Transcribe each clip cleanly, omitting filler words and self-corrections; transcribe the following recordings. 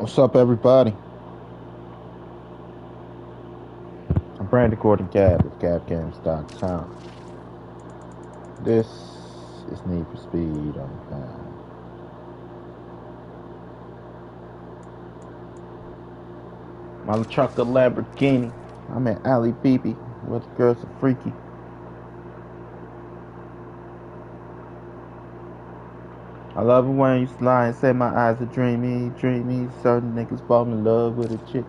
What's up, everybody? I'm Brandon Gordon Gab of GabGames.com. This is Need for Speed Unbound. My truck a Lamborghini. I'm in Ali Bibi, where the girls are freaky. I love it when you lie and say my eyes are dreamy, dreamy. Certain niggas fall in love with a chick.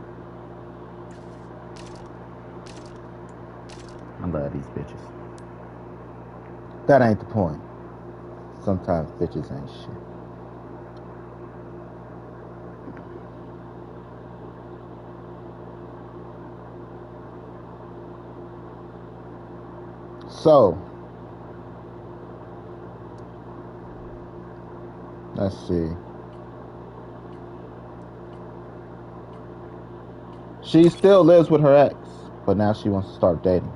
I love these bitches. That ain't the point. Sometimes bitches ain't shit. So, let's see. She still lives with her ex, but now she wants to start dating.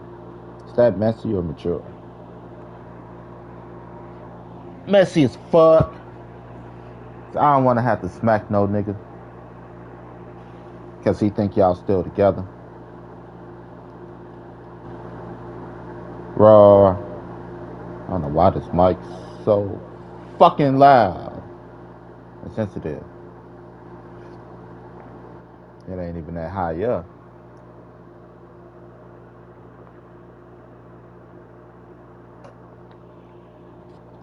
Is that messy or mature? Messy as fuck. I don't want to have to smack no nigga because he think y'all still together. Raw. I don't know why this mic's so fucking loud and sensitive. It ain't even that high up.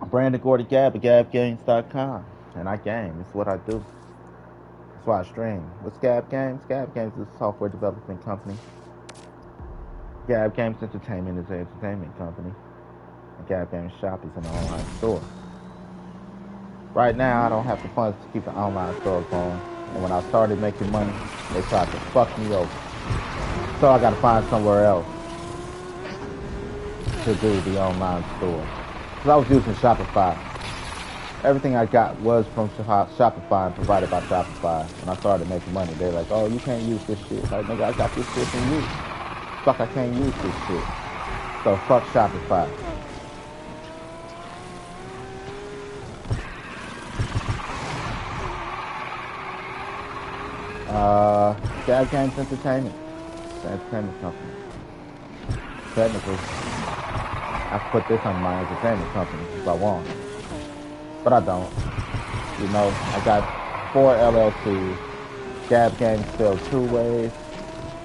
I'm Brandon Gordon Gab at GabGames.com, and I game. It's what I do. That's why I stream. What's Gab Games? Gab Games is a software development company. Gab Games Entertainment is an entertainment company. And Gab Games Shop is an online store. Right now, I don't have the funds to keep the online store going. And when I started making money, they tried to fuck me over. So I gotta find somewhere else to do the online store. Because I was using Shopify. Everything I got was from Shopify and provided by Shopify. When I started making money, they're like, oh, you can't use this shit. Like, nigga, I got this shit from you. Fuck, I can't use this shit. So fuck Shopify. Gab Games Entertainment. It's an entertainment company. Technically, I could put this on my entertainment company if I want. But I don't. You know, I got 4 LLCs. Gab Games spelled 2 ways.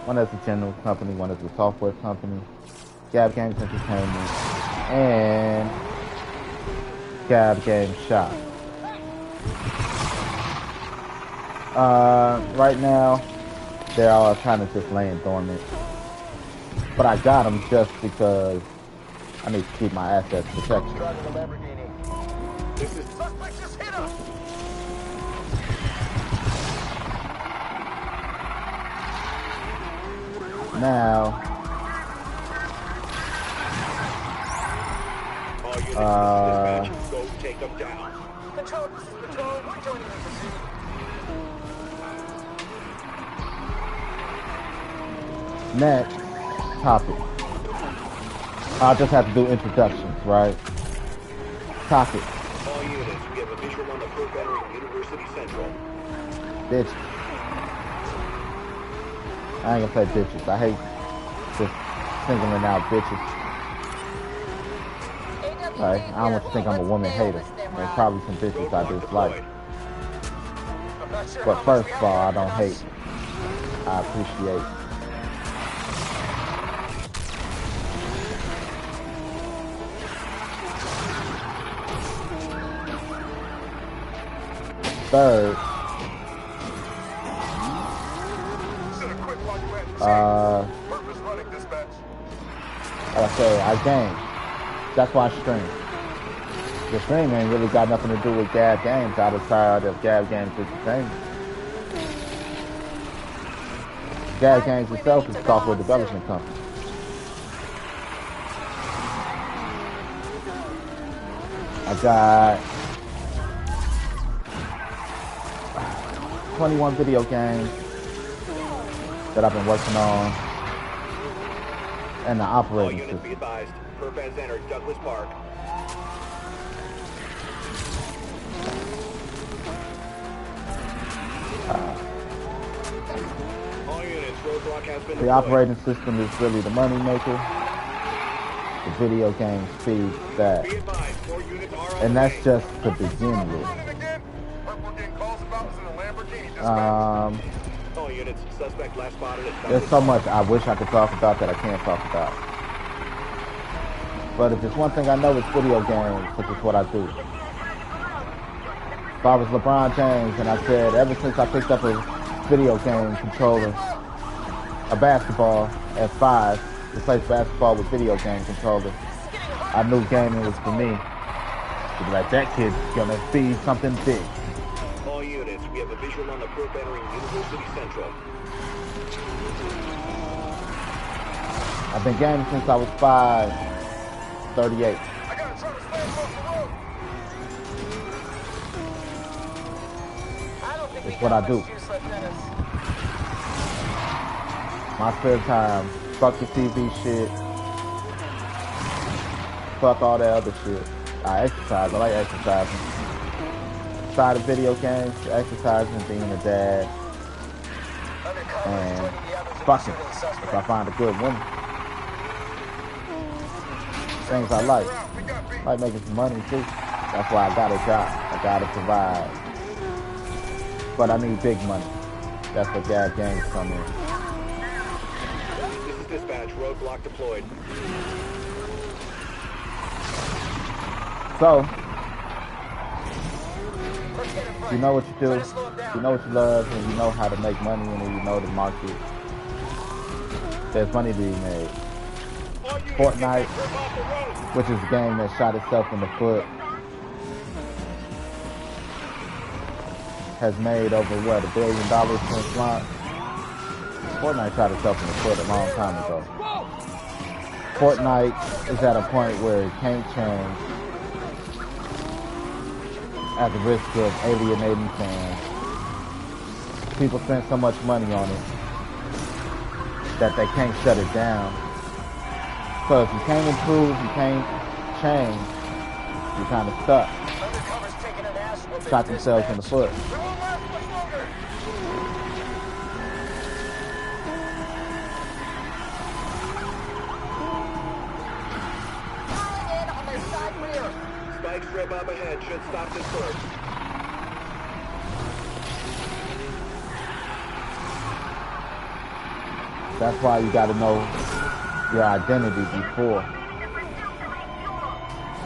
One is a general company, one is a software company. Gab Games Entertainment and Gab Games Shop. Right now, they're all kind of just laying dormant. But I got them just because I need to keep my assets protected. Now, next topic. I'll just have to do introductions, right? Topic. All units give a visual on the proof entering University Central. Bitches. I ain't gonna say bitches. I hate just singling out bitches. Right? I don't want you to think I'm a woman hater. There's probably some bitches I dislike. But first of all, I don't hate. I appreciate. Third, like I say, I game. That's why I stream. The stream ain't really got nothing to do with Gab Games outside of Gab Games Entertainment. Gab Games itself is a software development company. I got 21 video games that I've been working on, and the operating system. Be advised, Purpose entered Douglas Park. roadblock has been The deployed. operating system is really the money maker. The video game feeds that. Be advised, more units are on And the that's way. just to begin with. All units, suspect last spotted at There's so much I wish I could talk about that I can't talk about. But if there's one thing I know, it's video games, which is what I do. If I was LeBron James and I said, ever since I picked up a video game controller, a basketball at 5, replaced basketball with video game controller, I knew gaming was for me. To be like, that kid's gonna be something big. All units, we have a visual on the perp entering University Central. I've been gaming since I was 5, 38. It's what I do. My spare time, fuck the TV shit, fuck all that other shit. I exercise, I like exercising. Side of video games, exercising, being a dad, and fucking, if I find a good woman. Things I like. I like making some money too. That's why I got a job. I gotta provide. But I need big money. That's where Gab Games come in. This is dispatch, roadblock deployed. So, you know what you do, you know what you love, and you know how to make money, and you know the market. There's money to be made. Fortnite, which is a game that shot itself in the foot, has made over, what, $1 billion since launch? Fortnite shot itself in the foot a long time ago. Fortnite is at a point where it can't change at the risk of alienating fans. People spend so much money on it that they can't shut it down. So if you can't improve, you can't change, you're kind of stuck. Shot themselves in the foot. Spike strip up ahead should stop this course. That's why you gotta know your identity before.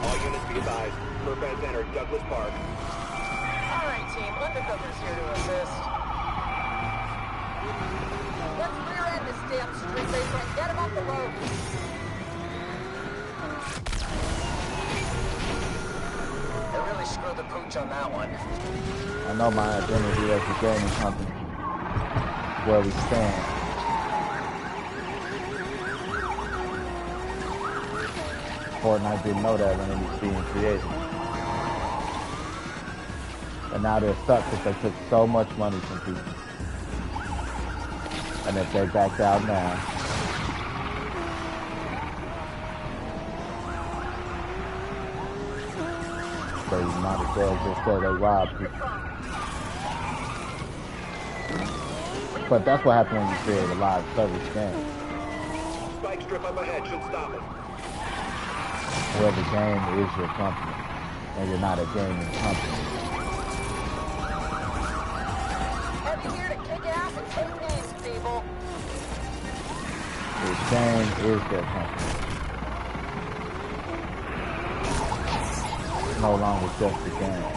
All units be advised. Perp has entered Douglas Park. All right, team. Undercover's here to assist. Let's rear end this damn street racer and get him off the road. They really screwed the pooch on that one. I know my identity as a gaming company, where we stand. Fortnite didn't know that when it was being created. And now they're stuck because they took so much money from people. And if they backed out now, so you might as well just say they robbed people. But that's what happens when you create a live service game. Spike strip up ahead should stop it. Where the game is your company, and you're not a gaming company. Heavy here to kick ass and take names, people. The game is their company. It's no longer just a game.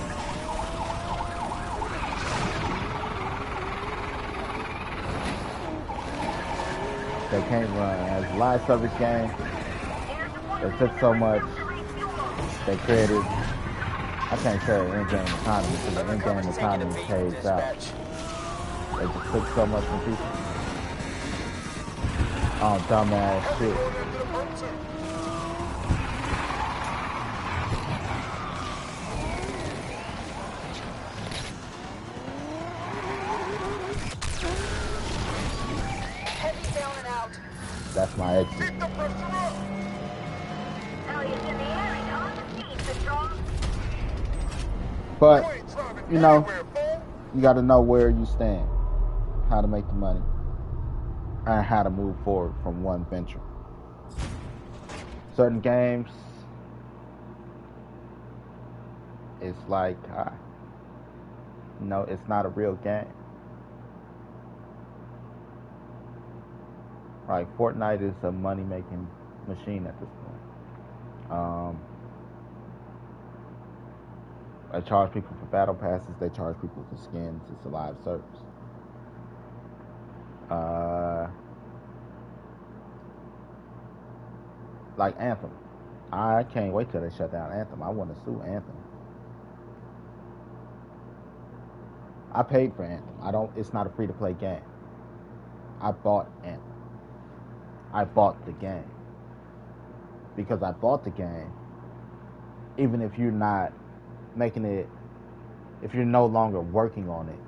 They can't run as a live service game. They took so much, they created, I can't say in-game economy, because the in-game economy pays out. They just took so much from people. Oh, dumbass shit. Heavy down and out. That's my exit. But, you know, you got to know where you stand, how to make the money. and how to move forward from one venture. Certain games, it's like, it's not a real game. Like Fortnite is a money-making machine at this point. They charge people for battle passes. They charge people for skins. It's a live service. Like Anthem. I can't wait till they shut down Anthem. I want to sue Anthem. I paid for Anthem. It's not a free-to-play game. I bought Anthem. I bought the game. Because I bought the game, even if you're not making it, if you're no longer working on it,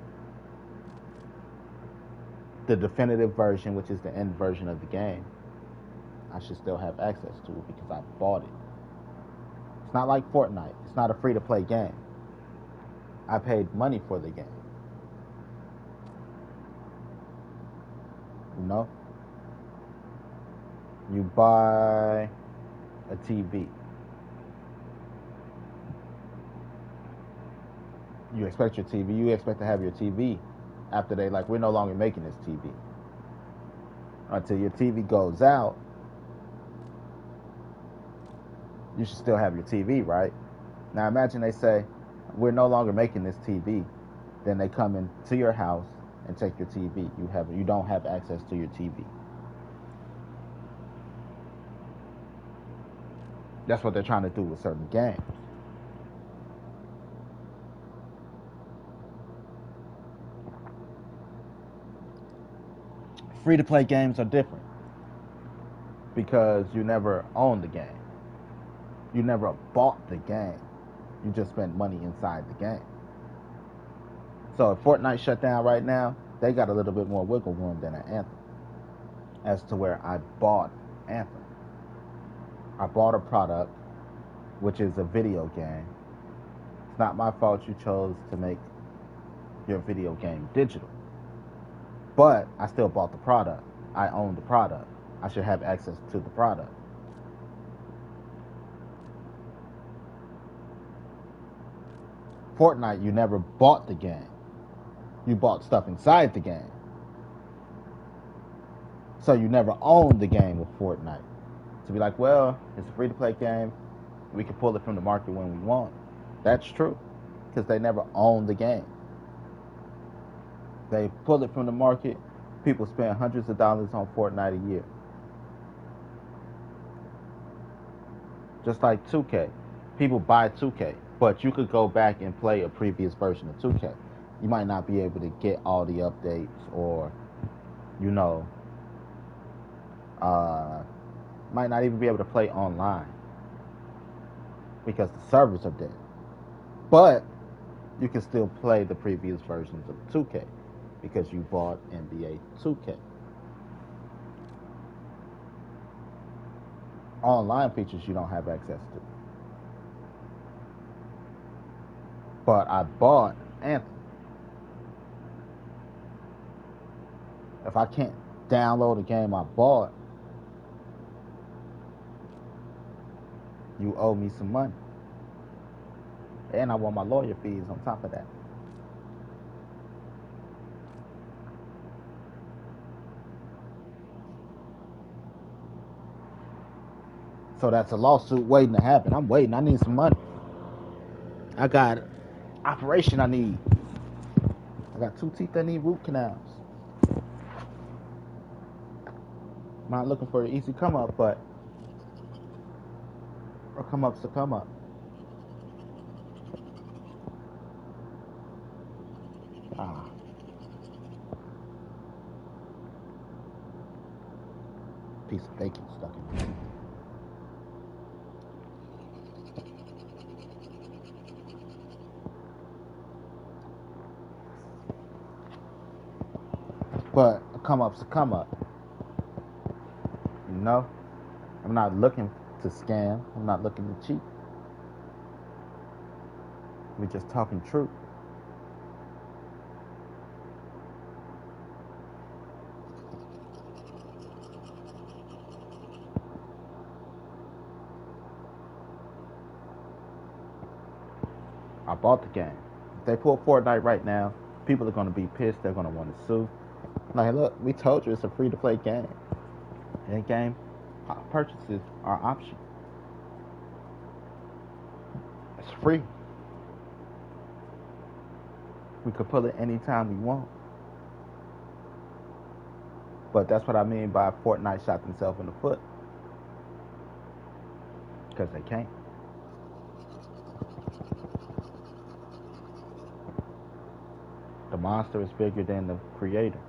the definitive version, which is the end version of the game, I should still have access to it because I bought it. It's not like Fortnite. It's not a free-to-play game. I paid money for the game. You know? You buy a TV. You expect your TV. You expect to have your TV after they we're no longer making this TV. Until your TV goes out, you should still have your TV, right? Now imagine they say, we're no longer making this TV. Then they come into your house and take your TV. You don't have access to your TV. That's what they're trying to do with certain games. Free-to-play games are different because you never own the game. You never bought the game. You just spent money inside the game. So if Fortnite shut down right now, they got a little bit more wiggle room than an Anthem. As to where I bought Anthem. I bought a product, which is a video game. It's not my fault you chose to make your video game digital. But I still bought the product. I own the product. I should have access to the product. Fortnite, you never bought the game. You bought stuff inside the game. So you never owned the game with Fortnite. To be like, well, it's a free-to-play game. We can pull it from the market when we want. That's true. Because they never owned the game. They pull it from the market. People spend hundreds of dollars on Fortnite a year. Just like 2K. People buy 2K. But you could go back and play a previous version of 2K. You might not be able to get all the updates or, might not even be able to play online because the servers are dead. But you can still play the previous versions of 2K because you bought NBA 2K. Online features you don't have access to. But I bought Anthem. If I can't download a game I bought, you owe me some money. And I want my lawyer fees on top of that. So that's a lawsuit waiting to happen. I'm waiting. I need some money. I got operation I need. I got 2 teeth that need root canals. I'm not looking for an easy come up, but or come up's a come up. Piece of bacon stuck in there. But a come up's a come up. I'm not looking to scam. I'm not looking to cheat. We're just talking truth. I bought the game. If they pull Fortnite right now, people are going to be pissed. They're going to want to sue. Like, look, we told you it's a free-to-play game. In-game purchases are optional. It's free. We could pull it anytime we want. But that's what I mean by Fortnite shot themselves in the foot. Because they can't. The monster is bigger than the creator.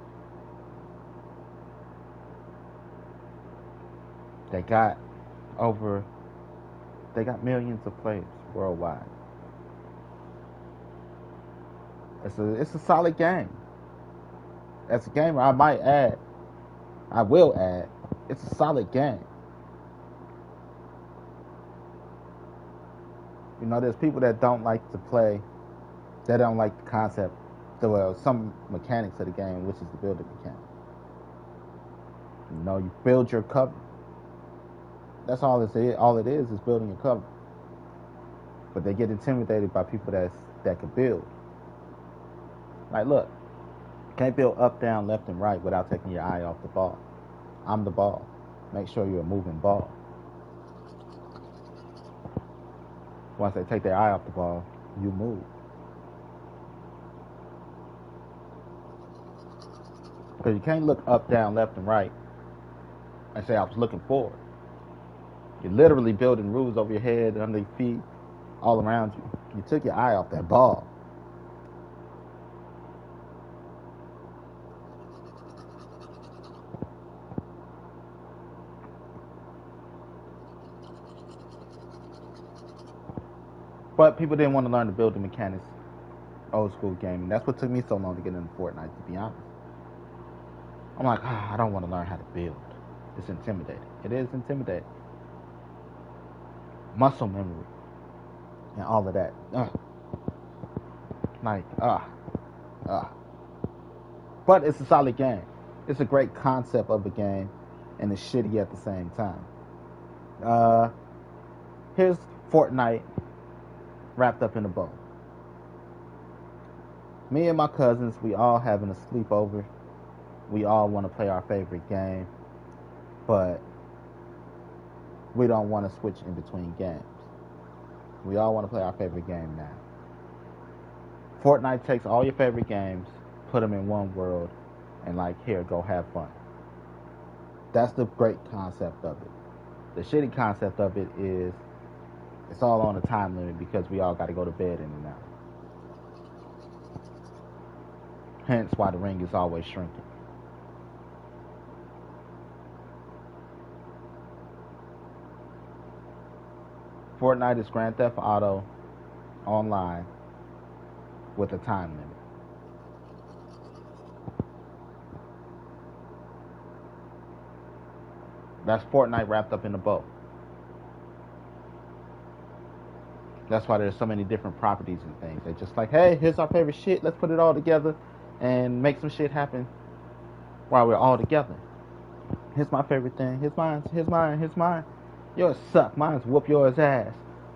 They got millions of players worldwide. It's a solid game. As a gamer, I will add, it's a solid game. You know, there's people that don't like to play, that don't like the concept, some mechanics of the game, which is the building mechanic. You know, you build your cover. That's all it is. All it is building a cover. But they get intimidated by people that can build. Like, look, you can't build up, down, left, and right without taking your eye off the ball. I'm the ball. Make sure you're a moving ball. Once they take their eye off the ball, you move. Because you can't look up, down, left, and right and say, I was looking forward. You're literally building roofs over your head, under your feet, all around you. You took your eye off that ball. But people didn't want to learn to build the mechanics, old school gaming. That's what took me so long to get into Fortnite, to be honest. I'm like, I don't want to learn how to build. It's intimidating. It is intimidating. Muscle memory and all of that. But it's a solid game. It's a great concept of a game, and it's shitty at the same time. Here's Fortnite wrapped up in a bow. Me and my cousins, we all having a sleepover. We all want to play our favorite game, but we don't want to switch in between games. We all want to play our favorite game now. Fortnite takes all your favorite games, put them in one world, and like, here, go have fun. That's the great concept of it. The shitty concept of it is it's all on a time limit because we all got to go to bed in and out. Hence why the ring is always shrinking. Fortnite is Grand Theft Auto online with a time limit. That's Fortnite wrapped up in a bow. That's why there's so many different properties and things. They're just like, hey, here's our favorite shit. Let's put it all together and make some shit happen while we're all together. Here's my favorite thing. Here's mine. Here's mine. Here's mine. Yours suck. Mine's whoop yours ass.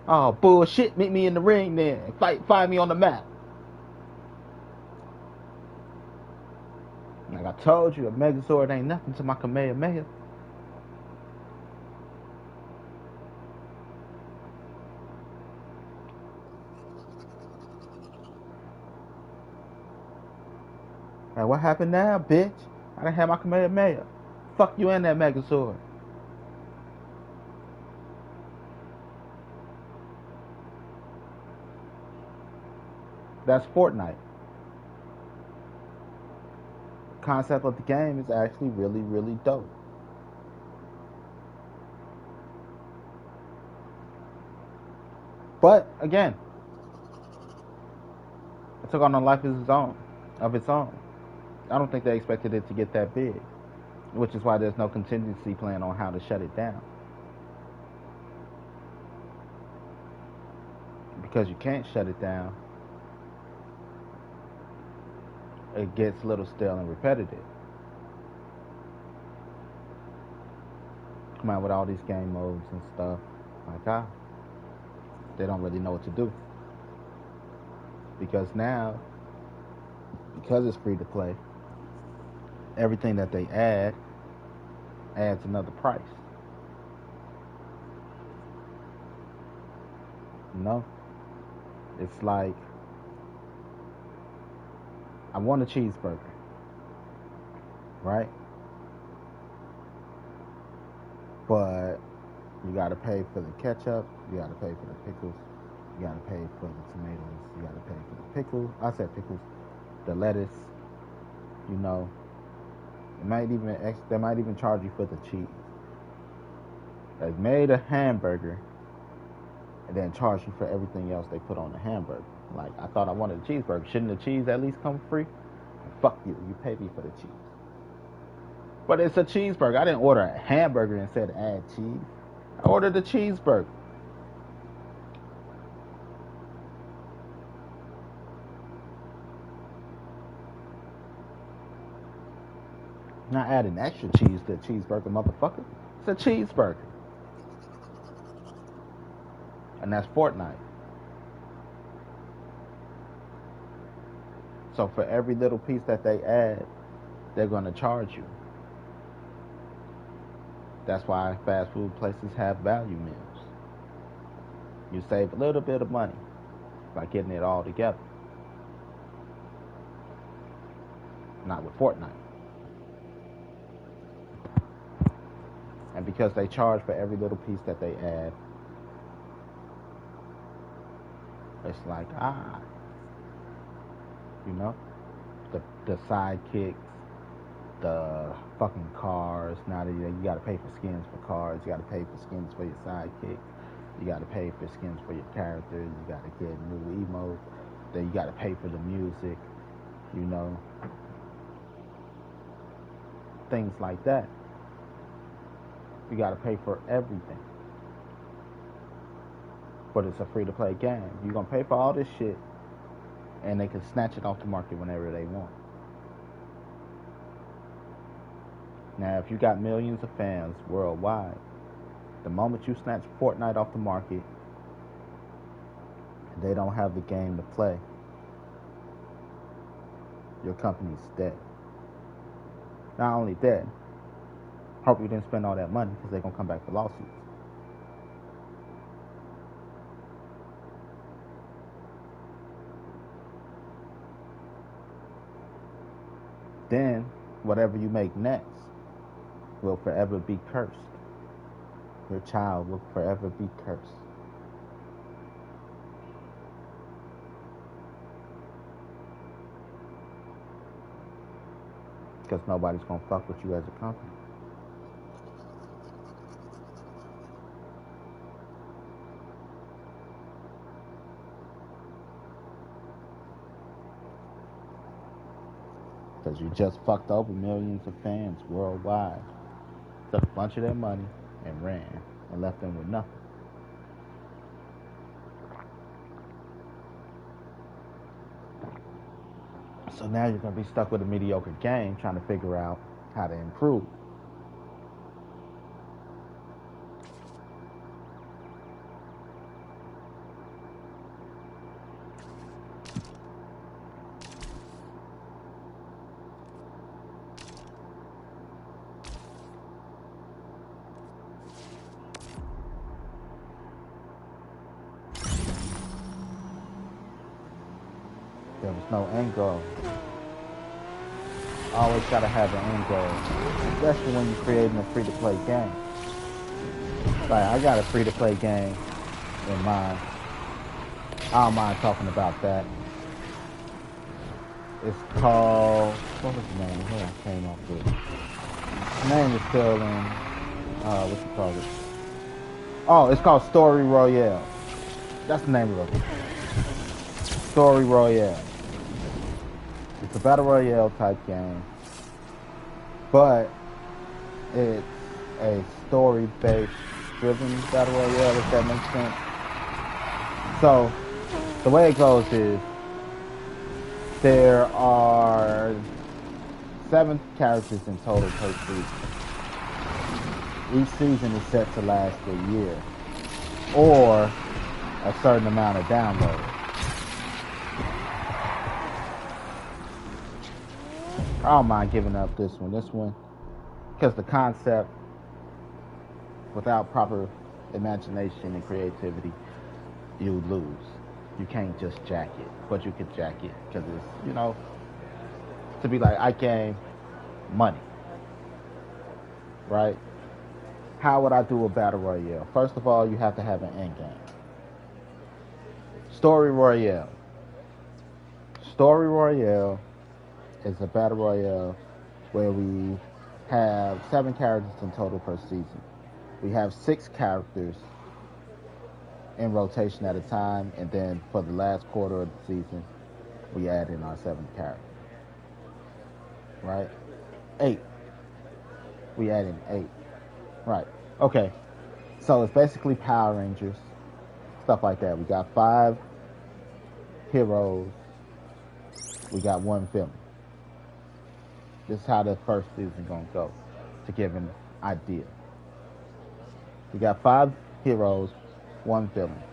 Oh, bullshit. Meet me in the ring then. Find me on the map. Like I told you, a Megazord ain't nothing to my Kamehameha. Like, what happened now, bitch? I done had my Kamehameha. Fuck you and that Megazord. That's Fortnite. Concept of the game is actually really, really dope. But again, it took on a life of its own. I don't think they expected it to get that big, which is why there's no contingency plan on how to shut it down. Because you can't shut it down, it gets a little stale and repetitive. Come out with all these game modes and stuff. Like, they don't really know what to do. Because now, because it's free to play, everything that they add adds another price. You know? It's like, I want a cheeseburger, right? But you gotta pay for the ketchup, you gotta pay for the pickles, you gotta pay for the tomatoes, you gotta pay for the pickles. I said pickles, the lettuce. You know, they might even charge you for the cheese. They've made a hamburger and then charge you for everything else they put on the hamburger. Like, I thought I wanted a cheeseburger. Shouldn't the cheese at least come free? Fuck you. You pay me for the cheese. But it's a cheeseburger. I didn't order a hamburger and said add cheese. I ordered a cheeseburger. Not adding extra cheese to a cheeseburger, motherfucker. It's a cheeseburger. And that's Fortnite. So for every little piece that they add, they're going to charge you. That's why fast food places have value meals. You save a little bit of money by getting it all together. Not with Fortnite. And because they charge for every little piece that they add, it's like, you know, the sidekicks, the fucking cars. Now that you gotta pay for skins for cars, you gotta pay for skins for your sidekicks, you gotta pay for skins for your characters, you gotta get new emotes, then you gotta pay for the music, you know, things like that. You gotta pay for everything. But it's a free to play game. You're gonna pay for all this shit and they can snatch it off the market whenever they want. Now, if you got millions of fans worldwide, the moment you snatch Fortnite off the market, they don't have the game to play, your company's dead. Not only dead, hope you didn't spend all that money because they're going to come back for lawsuits. Then, whatever you make next will forever be cursed. Your child will forever be cursed. Because nobody's going to fuck with you as a company. Because you just fucked over millions of fans worldwide. Took a bunch of their money and ran and left them with nothing. So now you're going to be stuck with a mediocre game trying to figure out how to improve. There was no end goal. Always gotta have an end goal, especially when you're creating a free-to-play game. Like, I got a free-to-play game in mind. I don't mind talking about that. It's called, what was the name? What I came up with? The name is still in, what you call it? Oh, it's called Story Royale. That's the name of it. Story Royale. It's a battle royale type game, but it's a story-based driven battle royale, if that makes sense. So the way it goes is there are 7 characters in total per season. Each season is set to last a year or a certain amount of downloads. I don't mind giving up this one. This one, because the concept, without proper imagination and creativity, you lose. You can't just jack it, but you could jack it because it's, to be like, I game money, right? How would I do a battle royale? First of all, you have to have an end game. Story royale. Story royale is a battle royale where we have 7 characters in total per season. We have 6 characters in rotation at a time, and then for the last quarter of the season, we add in our 7th character. Right? 8. We add in 8. Right. Okay. So it's basically Power Rangers, stuff like that. We got 5 heroes. We got 1 villain. This is how the first season gonna go, to give an idea. We got 5 heroes, 1 villain,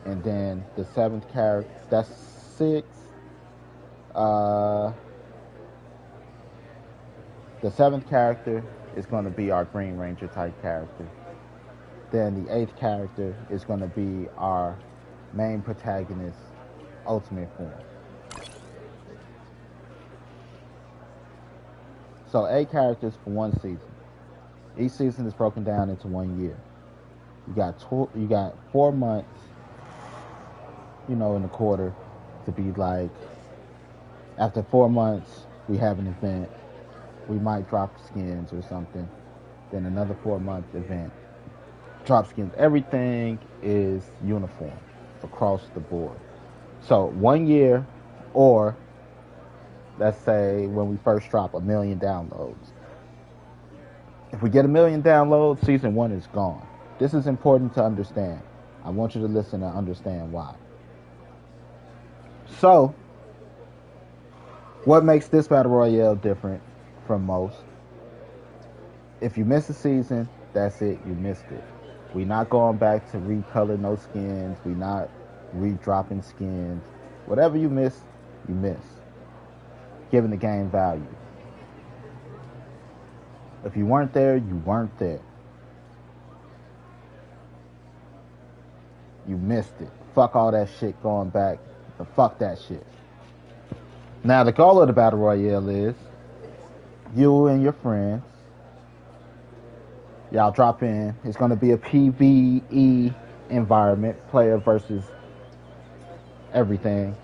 and then the 7th character. That's 6. The 7th character is going to be our Green Ranger type character. Then the 8th character is going to be our main protagonist, ultimate form. So 8 characters for 1 season. Each season is broken down into 1 year. You got 4 months, in the quarter, to be like, after 4 months we have an event. We might drop skins or something. Then another 4-month event. Drop skins. Everything is uniform across the board. So 1 year, or let's say when we first drop 1 million downloads. If we get 1 million downloads, season 1 is gone. This is important to understand. I want you to listen and understand why. So, what makes this Battle Royale different from most? If you miss a season, that's it. You missed it. We're not going back to recolor no skins. We're not re-dropping skins. Whatever you miss, you miss. Giving the game value. If you weren't there, you weren't there. You missed it. Fuck all that shit going back. Fuck that shit. Now, the goal of the Battle Royale is you and your friends, y'all drop in. It's going to be a PvE environment, player versus everything,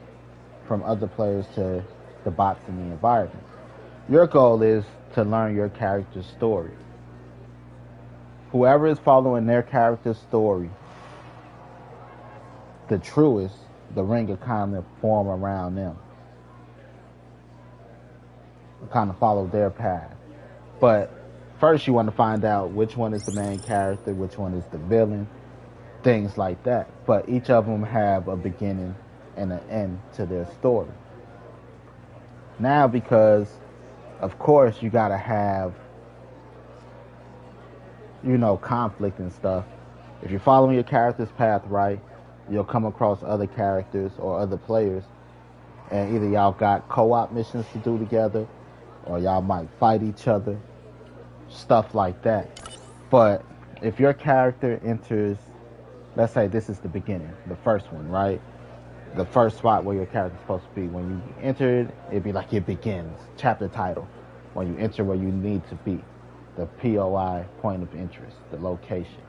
from other players to the bots in the environment. Your goal is to learn your character's story. Whoever is following their character's story the truest, the ring will kind of form around them. Kind of follow their path. But first you want to find out which one is the main character, which one is the villain, things like that. But each of them have a beginning and an end to their story. Now, because of course you gotta have, conflict and stuff. If you're following your character's path right, you'll come across other characters or other players, and either y'all got co-op missions to do together, or y'all might fight each other, stuff like that. But if your character enters, let's say this is the beginning, the first one, right? The first spot where your character's supposed to be. When you enter it, it'd be like it begins, chapter title. When you enter where you need to be, the POI, point of interest, the location.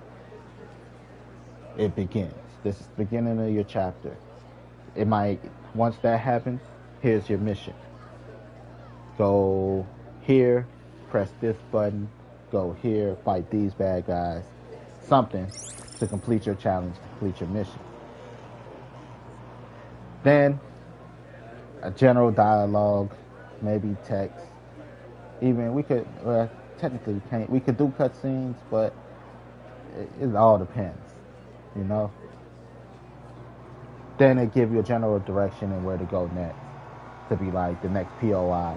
It begins. This is the beginning of your chapter. It might, once that happens, here's your mission. Go here, press this button, go here, fight these bad guys. Something to complete your challenge, to complete your mission. Then, a general dialogue, maybe text. Even we could, technically we can't, we could do cutscenes, but it all depends, Then it give you a general direction and where to go next, to be like the next POI.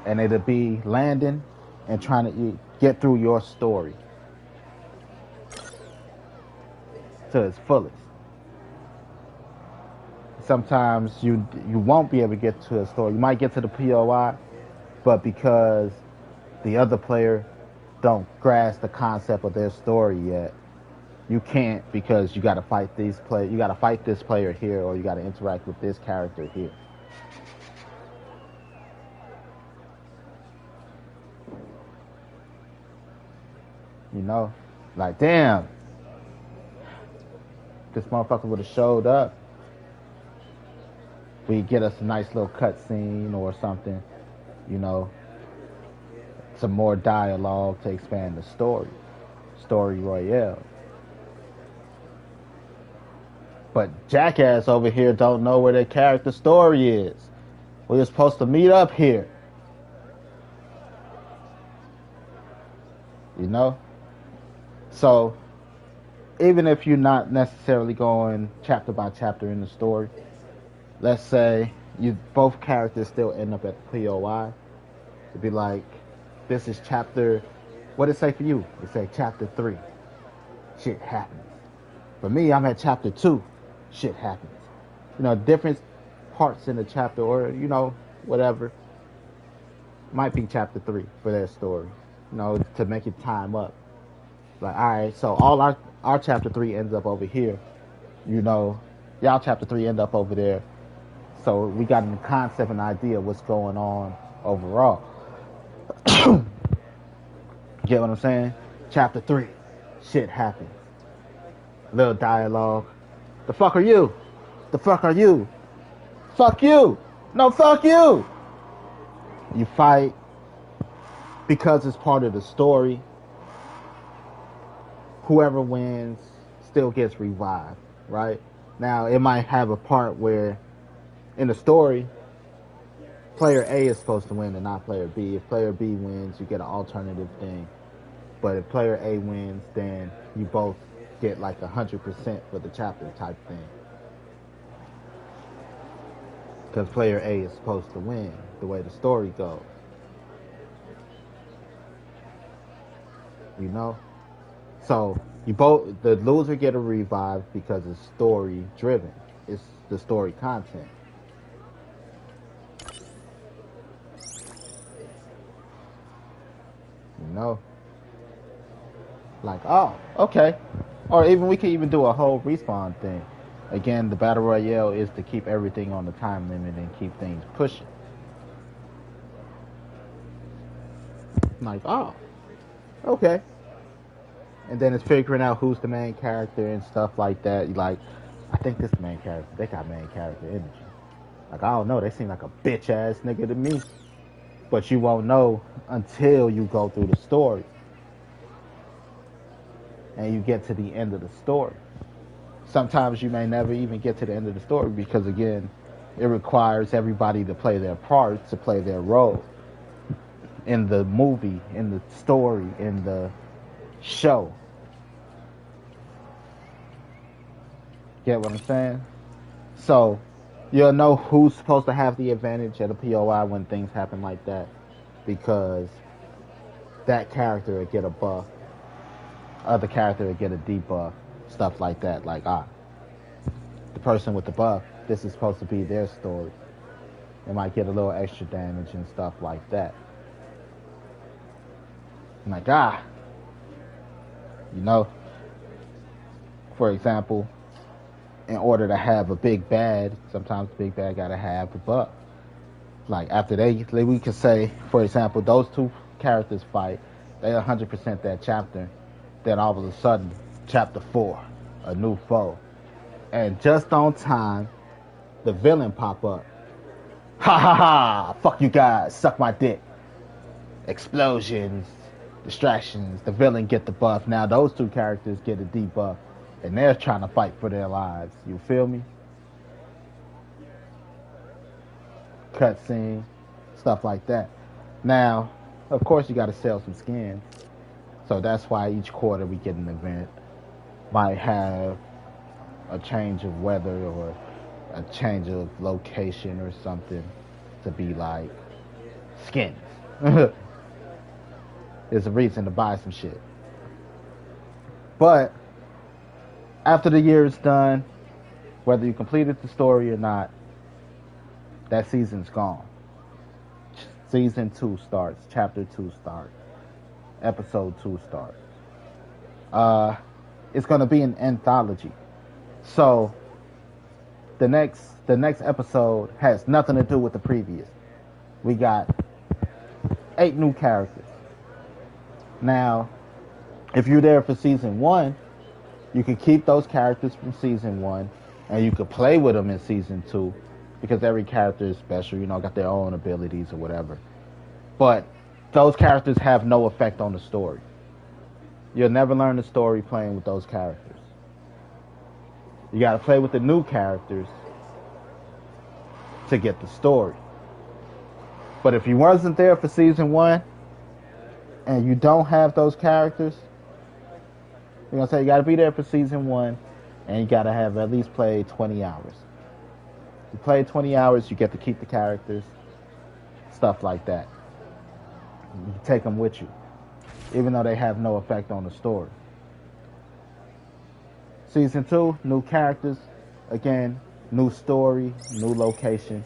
And it'll be landing and trying to get through your story to its fullest. Sometimes you won't be able to get to a story. You might get to the POI, but because the other player don't grasp the concept of their story yet, you can't, because you got to fight you got to fight this player here, or you got to interact with this character here. You know, like, damn, this motherfucker would have showed up. We get us a nice little cutscene or something, you know, some more dialogue to expand the story royale. But Jackass over here don't know where their character story is. We were supposed to meet up here, you know. So even if you're not necessarily going chapter by chapter in the story, let's say you both characters still end up at the POI. To be like, this is chapter. What did it say for you? It say chapter 3. Shit happens. For me, I'm at chapter 2. Shit happens. You know, different parts in the chapter, or you know, whatever. Might be chapter 3 for their story. You know, to make it time up. Like, all right, so all our chapter 3 ends up over here. You know, y'all chapter 3 end up over there. So we got a concept and idea of what's going on overall. Get what I'm saying? Chapter 3, shit happens. Little dialogue. The fuck are you? The fuck are you? Fuck you! No, fuck you! You fight because it's part of the story. Whoever wins still gets revived, right? Now, it might have a part where in the story, player A is supposed to win and not player B. If player B wins, you get an alternative thing. But if player A wins, then you both get like 100% for the chapter type thing. Because player A is supposed to win, the way the story goes. You know? So the loser get a revive because it's story driven. It's the story content. You know? Like, oh, okay. Or even we could even do a whole respawn thing. Again, the battle royale is to keep everything on the time limit and keep things pushing. Like, oh, okay. And then it's figuring out who's the main character and stuff like that. Like, I think this the main character. They got main character energy. Like, I don't know. They seem like a bitch ass nigga to me. But you won't know until you go through the story. And you get to the end of the story. Sometimes you may never even get to the end of the story because, again, it requires everybody to play their part, to play their role in the movie, in the story, in the show. Get what I'm saying? So you'll know who's supposed to have the advantage at a POI when things happen like that, because that character will get a buff, other character will get a debuff, stuff like that. Like, the person with the buff, this is supposed to be their story. They might get a little extra damage and stuff like that. I'm like, you know, for example, in order to have a big bad, sometimes the big bad gotta have the buff. Like, after we could say, for example, those two characters fight, they 100% that chapter, then all of a sudden, chapter 4, a new foe. And just on time, the villain pop up. Ha ha ha! Fuck you guys, suck my dick. Explosions, distractions, the villain get the buff. Now those two characters get a debuff, and they're trying to fight for their lives. You feel me? Cutscene, stuff like that. Now, of course, you got to sell some skins. So that's why each quarter we get an event. Might have a change of weather or a change of location or something to be like skins. There's a reason to buy some shit. But after the year is done, whether you completed the story or not, that season's gone. Season 2 starts. Chapter 2 starts. Episode 2 starts. It's going to be an anthology. So the next episode has nothing to do with the previous. We got 8 new characters. Now, if you're there for season 1, you can keep those characters from season 1 and you could play with them in season 2 because every character is special, got their own abilities or whatever. But those characters have no effect on the story. You'll never learn the story playing with those characters. You got to play with the new characters to get the story. But if you wasn't there for season 1 and you don't have those characters, you're going to say you got to be there for season 1 and you got to have at least played 20 hours. If you play 20 hours, you get to keep the characters, stuff like that. You can take them with you, even though they have no effect on the story. Season 2, new characters, again, new story, new location,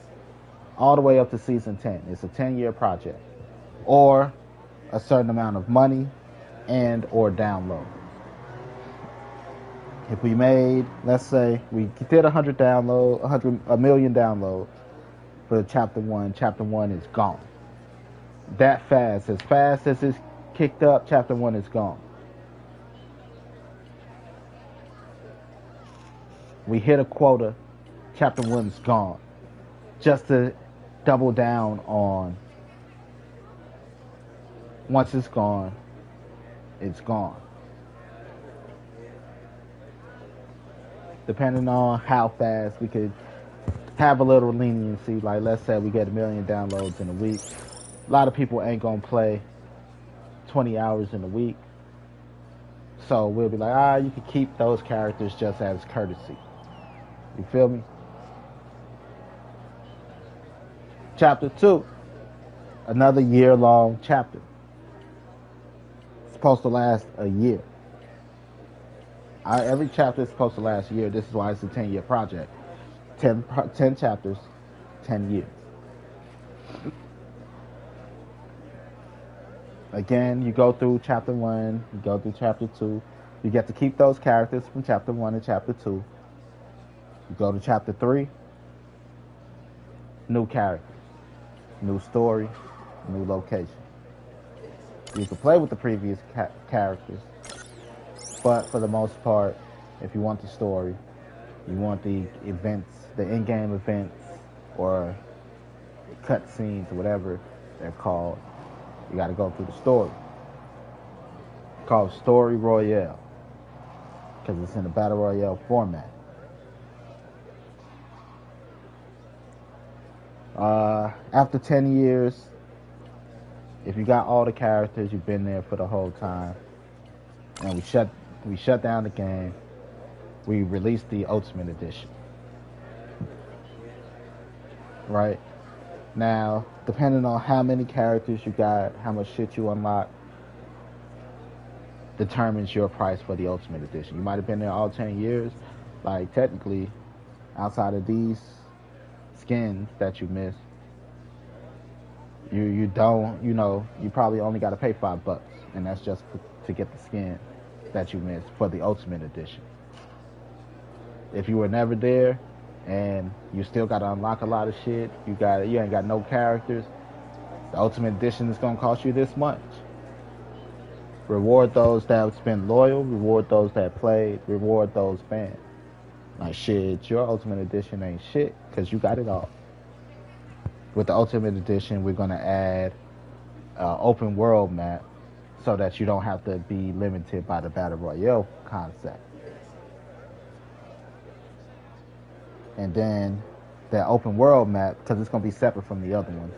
all the way up to season 10. It's a 10-year project, or a certain amount of money and or download. If we made, let's say, we did 1 million downloads for chapter 1. Chapter 1 is gone. That fast as it's kicked up, chapter 1 is gone. We hit a quota, chapter 1's gone. Just to double down on, once it's gone, it's gone. Depending on how fast we could have a little leniency, like let's say we get 1 million downloads in a week. A lot of people ain't gonna play 20 hours in a week. So we'll be like, you can keep those characters just as courtesy. You feel me? Chapter 2, another year-long chapter. It's supposed to last a year. Every chapter is supposed to last a year. This is why it's a 10-year project. 10 chapters, 10 years. Again, you go through chapter 1, you go through chapter 2. You get to keep those characters from chapter 1 and chapter 2. You go to chapter 3, new characters, new story, new location. You can play with the previous characters, but for the most part, if you want the story, you want the events, the in-game events, or cutscenes, or whatever they're called, you got to go through the story. It's called Story Royale because it's in the Battle Royale format. After 10 years, if you got all the characters, you've been there for the whole time, and we shut down the game, we released the Ultimate Edition. Right? Now, depending on how many characters you got, how much shit you unlock, determines your price for the Ultimate Edition. You might have been there all 10 years. Like, technically, outside of these skins that you missed, you probably only got to pay $5, and that's just to get the skin that you missed for the Ultimate Edition. If you were never there and you still got to unlock a lot of shit, you ain't got no characters, the Ultimate Edition is going to cost you this much. Reward those that have been loyal, reward those that played, reward those fans. Like, shit, your Ultimate Edition ain't shit because you got it all. With the Ultimate Edition, we're going to add an open world map so that you don't have to be limited by the Battle Royale concept. And then that open world map, because it's going to be separate from the other ones,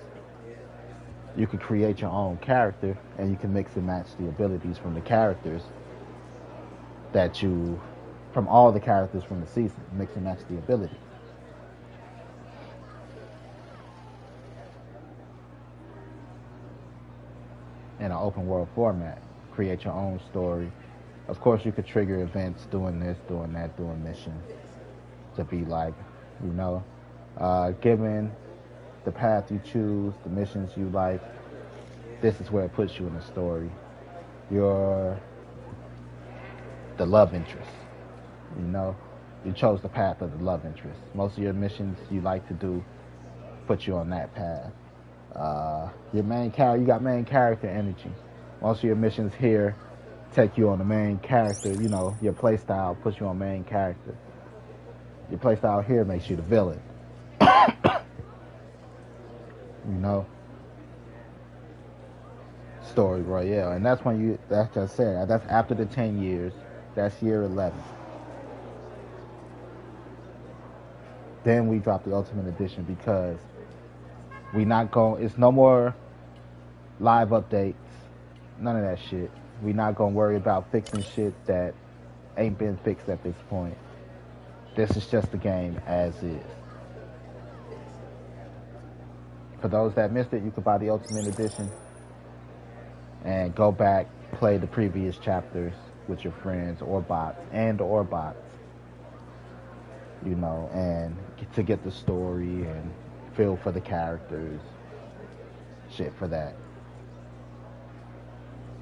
you can create your own character and you can mix and match the abilities from the characters from all the characters from the season. Mix and match the abilities. In an open world format. Create your own story. Of course, you could trigger events doing this, doing that, doing missions to be like, giving the path you choose, the missions you like, this is where it puts you in the story. You're the love interest. You know, you chose the path of the love interest. Most of your missions you like to do put you on that path. Your main character, you got main character energy. Most of your missions here take you on the main character. You know, your playstyle puts you on main character. Your playstyle here makes you the villain. You know, story royale, and that's when you. That's just said. That's after the 10 years. That's year 11. Then we drop the Ultimate Edition because we not going. It's no more live updates. None of that shit. We not gonna worry about fixing shit that ain't been fixed at this point. This is just the game as is. For those that missed it, you could buy the Ultimate Edition and go back, play the previous chapters with your friends or bots, you know, and to get the story and feel for the characters, shit for that.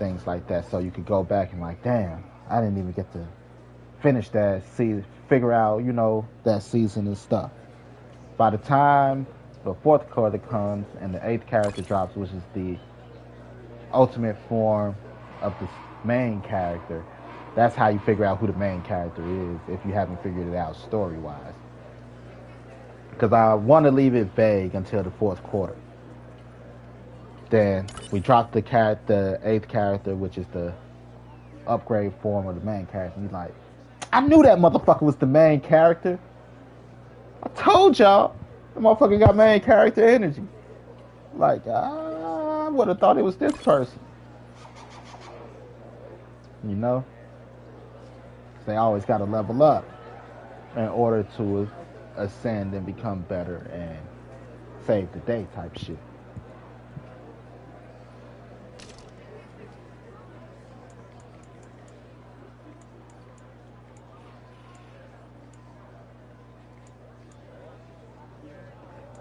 Things like that, so you could go back and like, damn, I didn't even get to finish that, figure out, you know, that season and stuff. By the time the 4th quarter comes and the 8th character drops, which is the ultimate form of the main character, that's how you figure out who the main character is if you haven't figured it out story-wise. Because I want to leave it vague until the 4th quarter. Then we drop the 8th character, which is the upgrade form of the main character. And he's like, I knew that motherfucker was the main character. I told y'all, the motherfucker got main character energy. Like, I would have thought it was this person. You know? They always got to level up in order to ascend and become better and save the day type shit.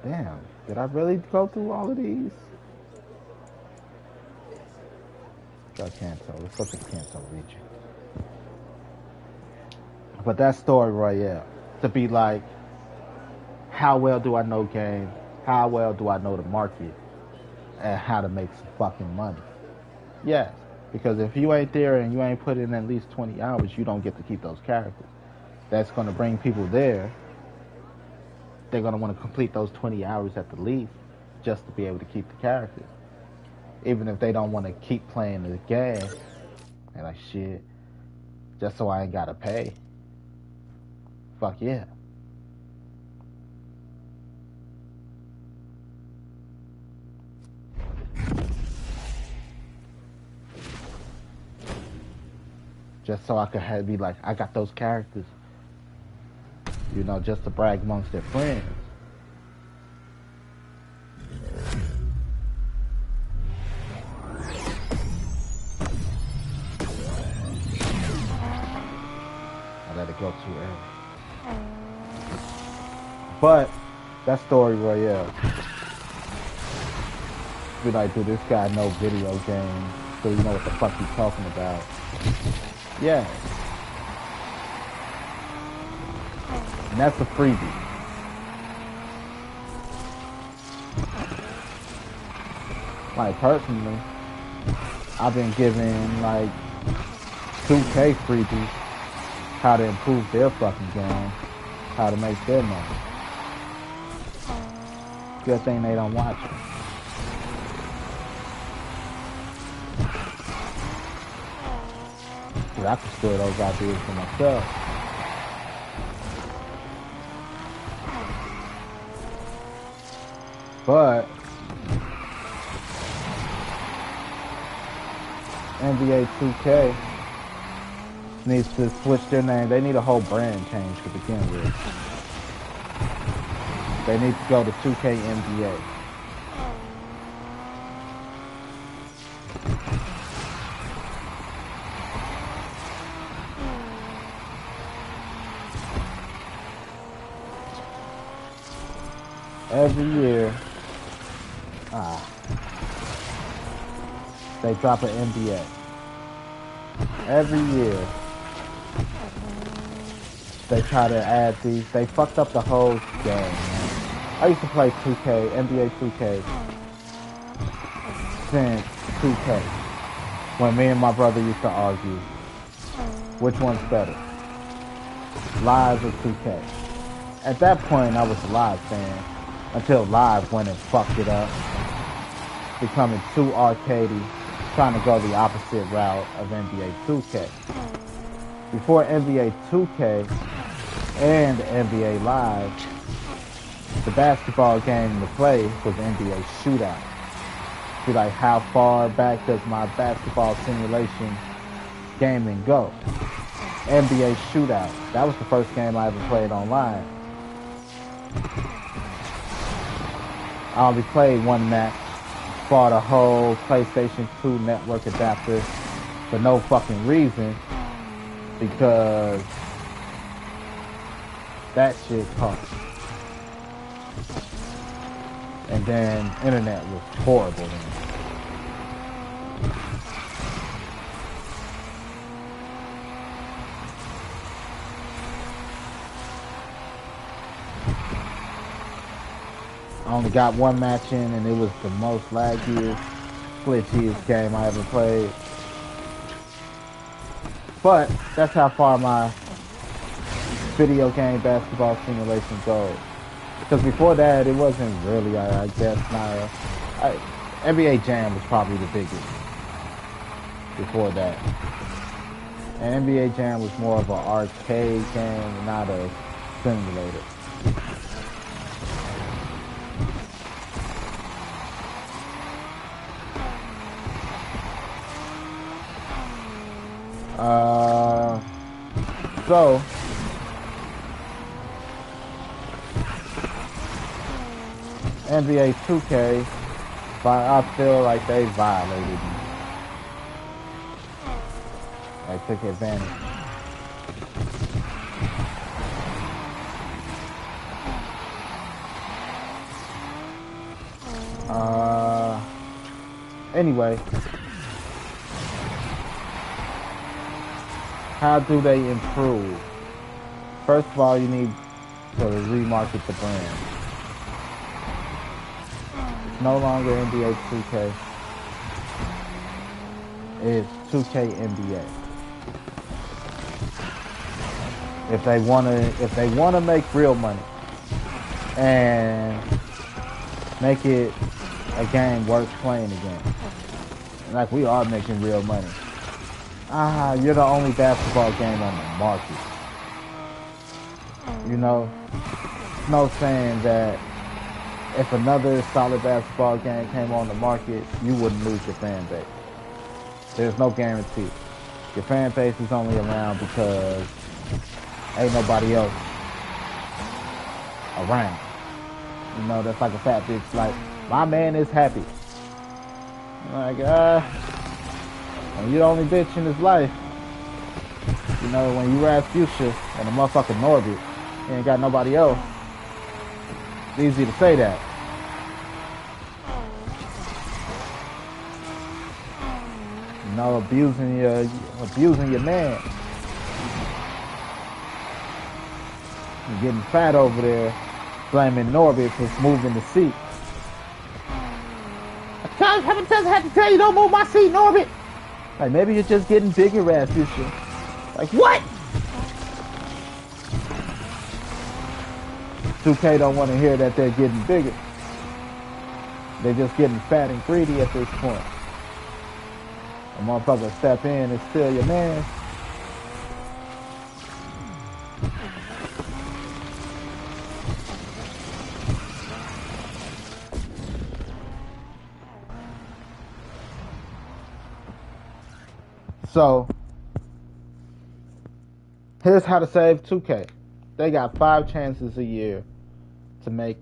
Damn, did I really go through all of these? Got Kanto. Let's go to the Kanto region. But that's story royale. To be like, how well do I know game? How well do I know the market? And how to make some fucking money? Yes, because if you ain't there and you ain't put in at least 20 hours, you don't get to keep those characters. That's going to bring people there. They're going to want to complete those 20 hours at the least just to be able to keep the characters. Even if they don't want to keep playing the game. They're like, shit, just so I ain't got to pay. Fuck yeah. Just so I could be like, I got those characters. You know, just to brag amongst their friends. I let it go too early. But that's story royale. Be like, do this guy know video games? So you know what the fuck he's talking about? Yeah. And that's a freebie. Like, personally, I've been giving, like, 2K freebies how to improve their fucking game, how to make their money. Good thing they don't watch it. Cause I can steal those ideas for myself. But NBA 2K needs to switch their name. They need a whole brand change to begin with. They need to go to 2K NBA. Every year, They drop an NBA. Every year, they try to add these. They fucked up the whole game, man. I used to play 2K, NBA 2K, since 2K. When me and my brother used to argue, which one's better, Live or 2K? At that point, I was a Live fan, until Live went and fucked it up, becoming too arcadey, trying to go the opposite route of NBA 2K. Before NBA 2K and NBA Live, the basketball game to play was NBA Shootout. Be like, how far back does my basketball simulation gaming go? NBA Shootout. That was the first game I ever played online. I only played one match, bought a whole PlayStation 2 network adapter for no fucking reason, because that shit cost. And then internet was horrible then. I only got one match in, and it was the most laggiest, glitchiest game I ever played. But that's how far my video game basketball simulation goes. Because before that, it wasn't really, I guess, not. NBA Jam was probably the biggest before that. And NBA Jam was more of an arcade game, not a simulator. So NBA 2K, but I feel like they violated me. They took advantage. Anyway, how do they improve? First of all, you need to remarket the brand. It's no longer NBA 2K. It's 2K NBA. If they wanna make real money and make it a game worth playing again, like we are making real money. You're the only basketball game on the market. You know, it's no saying that if another solid basketball game came on the market, you wouldn't lose your fan base. There's no guarantee. Your fan base is only around because ain't nobody else around. You know, that's like a fat bitch, like, my man is happy. Like, when you're the only bitch in his life, you know, when you Rasputia and a motherfucking Norbit, you ain't got nobody else, it's easy to say that. You know, abusing your man. You're getting fat over there, blaming Norbit for moving the seat. How many times I have to tell you, don't move my seat, Norbit? Like, maybe you're just getting bigger, Rasputia. Like, what? 2K don't want to hear that they're getting bigger. They're just getting fat and greedy at this point. A motherfucker step in and steal your man. So, here's how to save 2K. They got 5 chances a year to make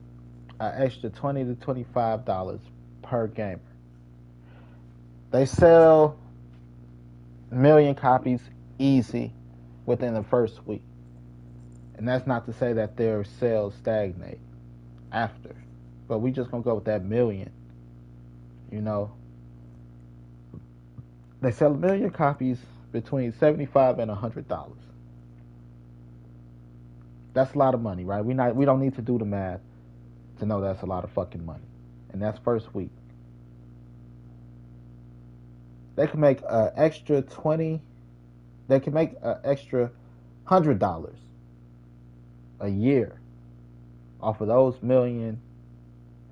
an extra $20 to $25 per gamer. They sell 1 million copies easy within the first week. And that's not to say that their sales stagnate after. But we just gonna go with that 1 million You know, they sell 1 million copies between $75 and $100. That's a lot of money, right? We don't need to do the math to know that's a lot of fucking money. And that's first week. They can make an extra 20. They can make an extra $100 a year off of those 1 million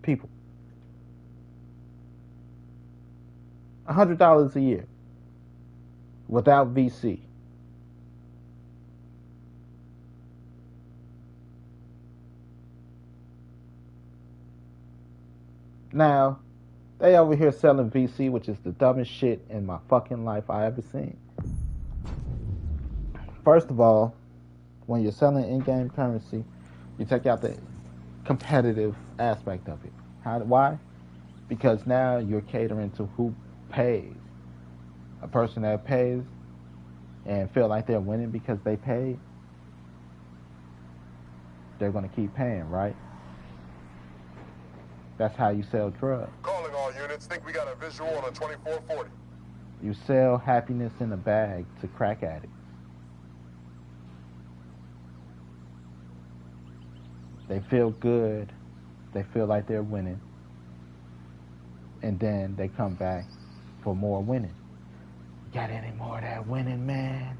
people. $100 a year without VC. Now, they over here selling VC, which is the dumbest shit in my fucking life I ever seen. First of all, when you're selling in-game currency, you take out the competitive aspect of it. Why? Because now you're catering to who pays. A person that pays and feel like they're winning because they paid, they're going to keep paying, right? That's how you sell drugs. Calling all units. Think we got a visual on a 2440. You sell happiness in a bag to crack addicts. They feel good. They feel like they're winning. And then they come back for more winning. Got any more of that winning, man?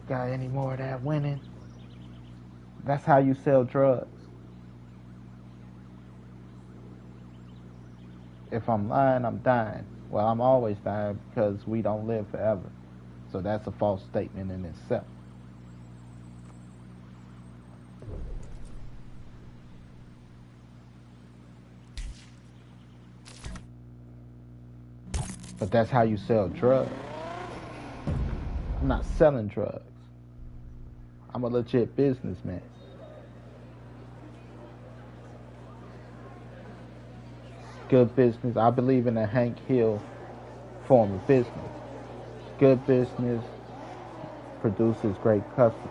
Got any more of that winning? That's how you sell drugs. If I'm lying, I'm dying. Well, I'm always dying because we don't live forever. So that's a false statement in itself. But that's how you sell drugs. I'm not selling drugs. I'm a legit businessman. Good business. I believe in a Hank Hill form of business. Good business produces great customers.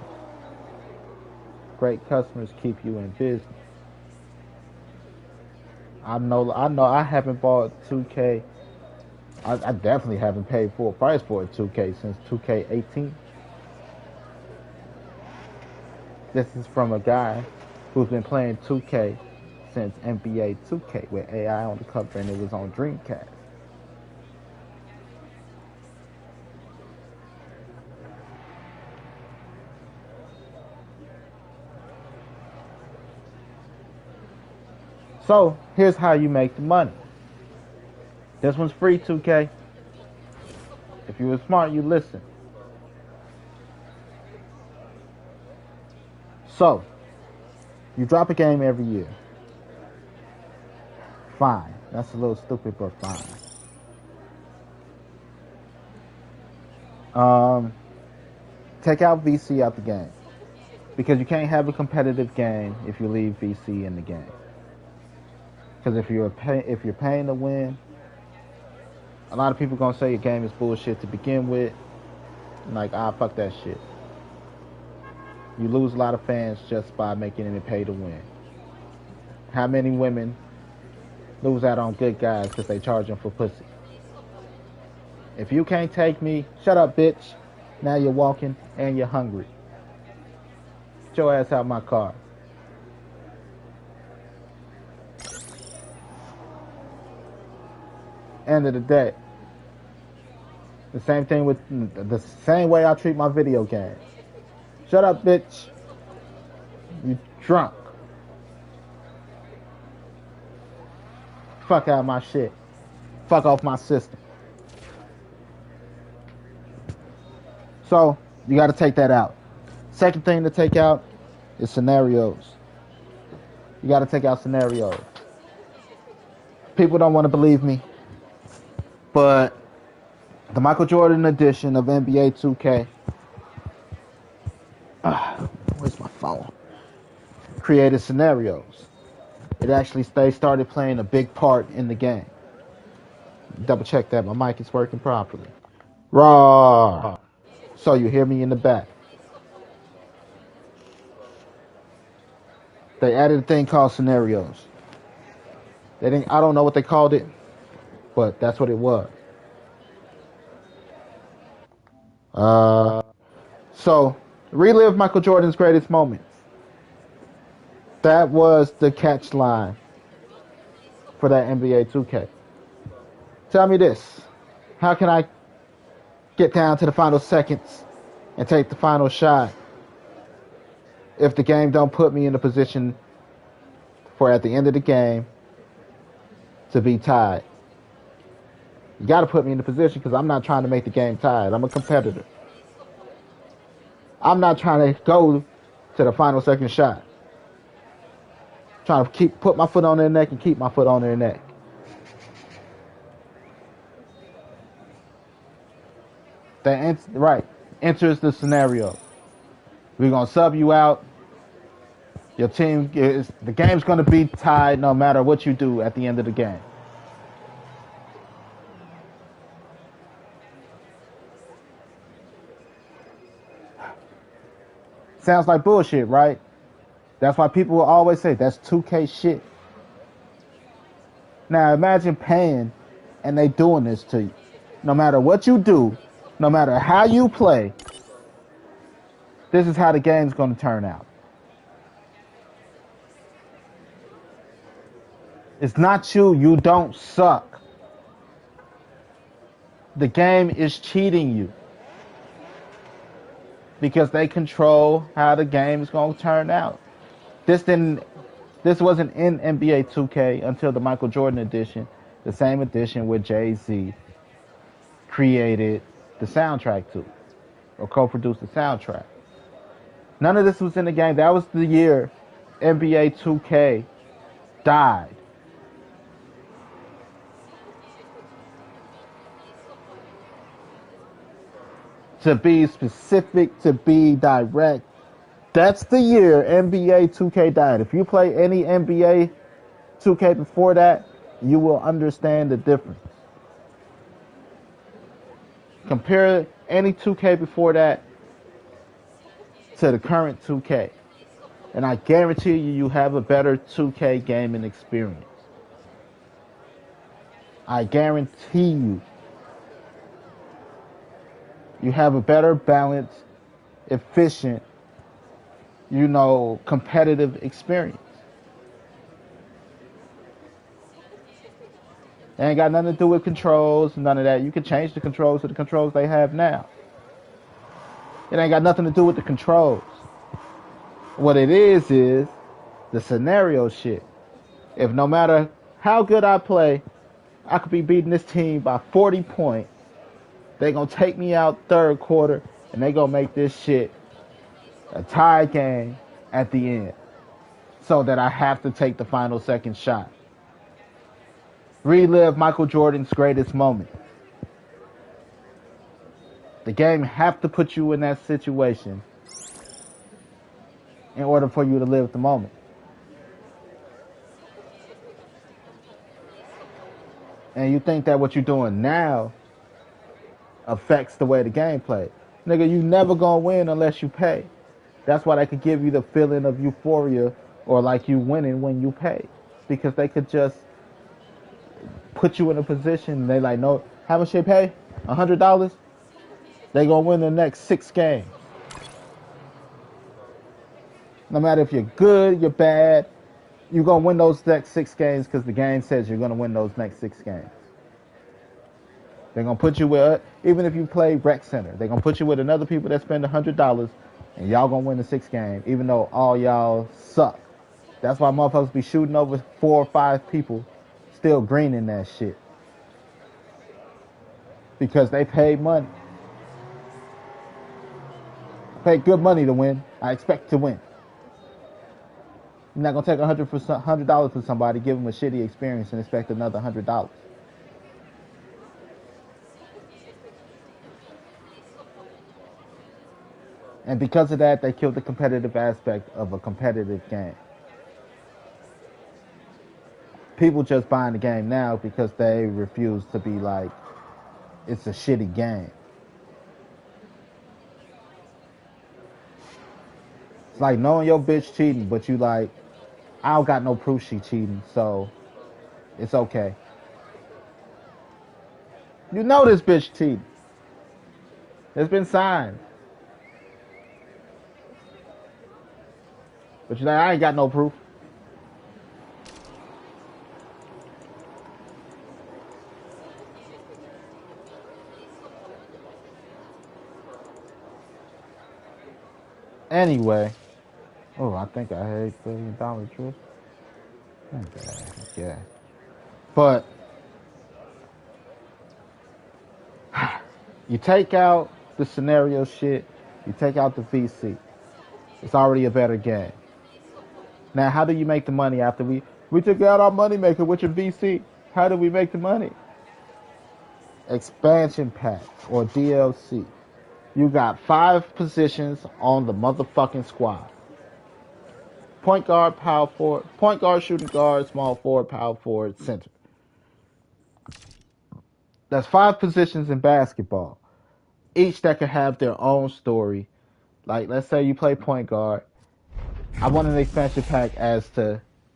Great customers keep you in business. I know I haven't bought 2K. I definitely haven't paid full price for a 2K since 2K18. This is from a guy who's been playing 2K since NBA 2K with AI on the cover, and it was on Dreamcast. So here's how you make the money. This one's free, 2K. If you were smart, you listen. So, you drop a game every year. Fine. That's a little stupid, but fine. Take out VC out the game. Because you can't have a competitive game if you leave VC in the game. Because if you're paying to win, a lot of people gonna say your game is bullshit to begin with. Like, fuck that shit. You lose a lot of fans just by making it pay to win. How many women lose out on good guys because they charge them for pussy? If you can't take me, shut up, bitch. Now you're walking and you're hungry. Get your ass out my car. End of the day. The same thing with the same way I treat my video games. Shut up, bitch. You drunk. Fuck out my shit. Fuck off my system. So, you got to take that out. Second thing to take out is scenarios. You got to take out scenarios. People don't want to believe me, but the Michael Jordan edition of NBA 2K, where's my phone? Created scenarios. They started playing a big part in the game. Double check that my mic is working properly. Raw. So you hear me in the back. They added a thing called scenarios. I don't know what they called it, but that's what it was. So relive Michael Jordan's greatest moments. That was the catch line for that NBA 2K. Tell me this. How can I get down to the final seconds and take the final shot if the game don't put me in a position for at the end of the game to be tied? You got to put me in the position because I'm not trying to make the game tied. I'm a competitor. I'm not trying to go to the final second shot. I'm trying to put my foot on their neck and keep my foot on their neck. That enters the scenario. We're gonna sub you out. Your team the game's gonna be tied no matter what you do at the end of the game. Sounds like bullshit, right? That's why people will always say that's 2K shit. Now imagine paying and they doing this to you. No matter what you do, no matter how you play, this is how the game's going to turn out. It's not you. You don't suck. The game is cheating you because they control how the game is going to turn out. This wasn't in NBA 2K until the Michael Jordan edition, the same edition where Jay-Z created the soundtrack to, or co-produced the soundtrack. None of this was in the game. That was the year NBA 2K died. To be specific, to be direct, that's the year NBA 2K died. If you play any NBA 2K before that, you will understand the difference. Compare any 2K before that to the current 2K. And I guarantee you have a better 2K gaming experience. I guarantee you. You have a better balanced, efficient, competitive experience. It ain't got nothing to do with controls, none of that. You can change the controls to the controls they have now. It ain't got nothing to do with the controls. What it is the scenario shit. If no matter how good I play, I could be beating this team by 40 points. They gonna take me out third quarter, and they gonna make this shit a tie game at the end, so that I have to take the final second shot. Relive Michael Jordan's greatest moment. The game have to put you in that situation in order for you to live the moment. And you think that what you're doing now affects the way the game plays. Nigga, you never gonna win unless you pay. That's why they could give you the feeling of euphoria or like you winning when you pay. Because they could just put you in a position and they like, no, how much they pay? $100? They gonna win the next 6 games. No matter if you're good, you're bad, you're gonna win those next 6 games because the game says you're gonna win those next 6 games. They're going to put you with, even if you play rec center, they're going to put you with another people that spend $100 and y'all going to win the 6th game, even though all y'all suck. That's why motherfuckers be shooting over 4 or 5 people, still greening that shit. Because they paid money. Paid good money to win. I expect to win. You're not going to take $100 from somebody, give them a shitty experience and expect another $100. And because of that, they killed the competitive aspect of a competitive game. People just buying the game now because they refuse to be like, it's a shitty game. It's like knowing your bitch cheating, but you like, I don't got no proof she cheating, so it's okay. You know this bitch cheating. It's been signed. But you're like, I ain't got no proof. Anyway. Oh, I think I had $8 billion trust. Okay. But you take out the scenario shit, you take out the VC. It's already a better game. Now, how do you make the money after we took out our money maker with your VC? How do we make the money? Expansion pack or DLC. You got 5 positions on the motherfucking squad. Point guard, power forward, point guard, shooting guard, small forward, power forward, center. That's 5 positions in basketball. Each that can have their own story. Like, let's say you play point guard. I want an expansion pack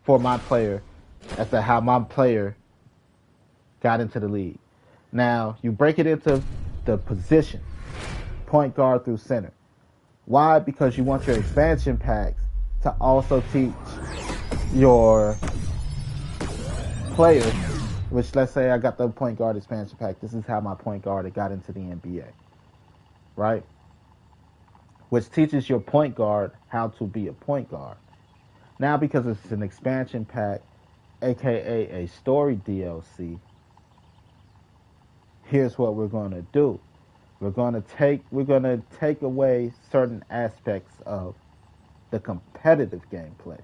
for my player, as to how my player got into the league. Now, you break it into the positions, point guard through center. Why? Because you want your expansion packs to also teach your players, which let's say I got the point guard expansion pack. This is how my point guard got into the NBA, right? Which teaches your point guard how to be a point guard. Now, because it's an expansion pack, aka a story DLC, here's what we're going to do. We're going to take away certain aspects of the competitive gameplay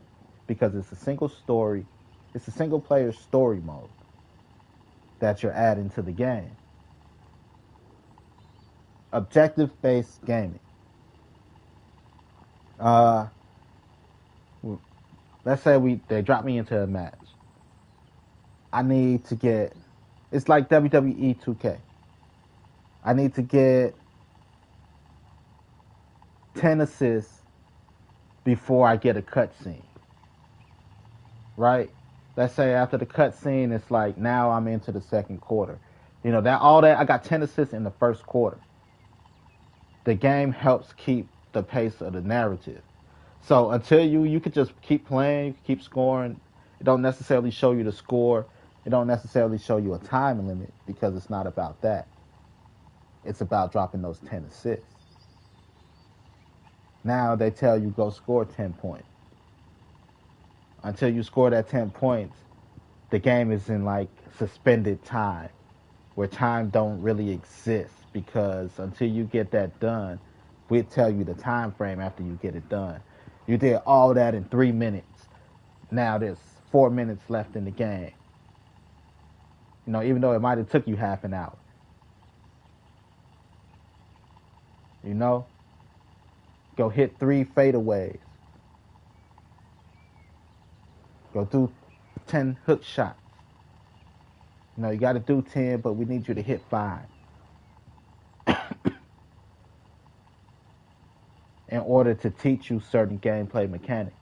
because it's a single player story mode that you're adding to the game. Objective based gaming. Uh, let's say they drop me into a match. I need to get, it's like WWE 2K. I need to get 10 assists before I get a cutscene, right? Let's say after the cutscene, it's like now I'm into the second quarter. You know, I got 10 assists in the first quarter. The game helps keep the pace of the narrative. So until you could just keep playing, keep scoring. It don't necessarily show you the score. It don't necessarily show you a time limit because it's not about that. It's about dropping those 10 assists. Now they tell you go score 10 points. Until you score that 10 points, the game is in like suspended time where time don't really exist because until you get that done, we'll tell you the time frame after you get it done. You did all that in 3 minutes. Now there's 4 minutes left in the game. You know, even though it might have took you half an hour. You know? Go hit 3 fadeaways. Go do 10 hook shots. You know, you got to do 10, but we need you to hit 5. In order to teach you certain gameplay mechanics.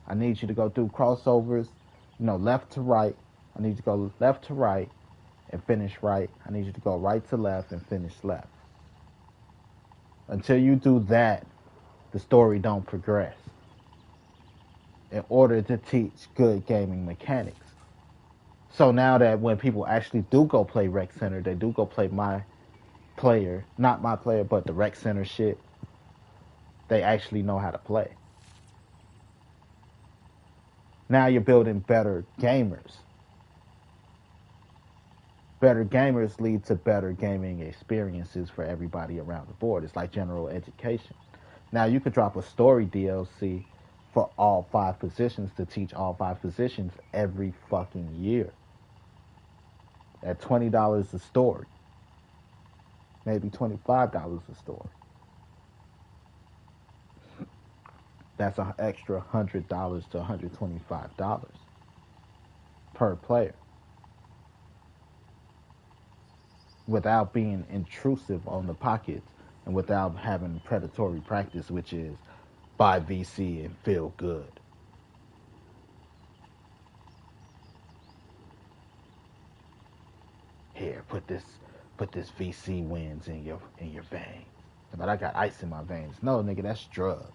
I need you to go through crossovers, you know, left to right. I need you to go left to right and finish right. I need you to go right to left and finish left. Until you do that, the story don't progress. In order to teach good gaming mechanics. So now that when people actually do go play Rec Center, they do go play my player, not my player, but the Rec Center shit, they actually know how to play. Now you're building better gamers. Better gamers lead to better gaming experiences for everybody around the board. It's like general education. Now you could drop a story DLC for all 5 positions to teach all 5 positions every fucking year. At $20 a story. Maybe $25 a story. That's an extra $100 to $125 per player. Without being intrusive on the pockets and without having predatory practice, which is buy VC and feel good. Here, put this VC wins in your veins. But I got ice in my veins. No, nigga, that's drugs.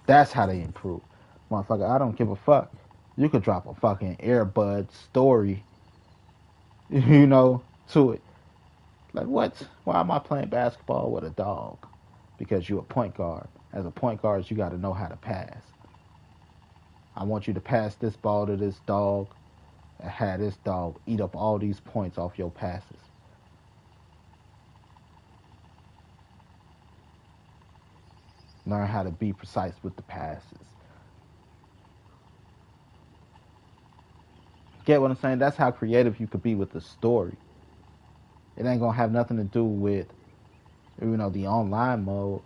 That's how they improve. Motherfucker, I don't give a fuck. You could drop a fucking Airbud story, to it. Like, what? Why am I playing basketball with a dog? Because you're a point guard. As a point guard, you got to know how to pass. I want you to pass this ball to this dog and have this dog eat up all these points off your passes. Learn how to be precise with the passes. Get what I'm saying? That's how creative you could be with the story. It ain't gonna have nothing to do with, the online mode.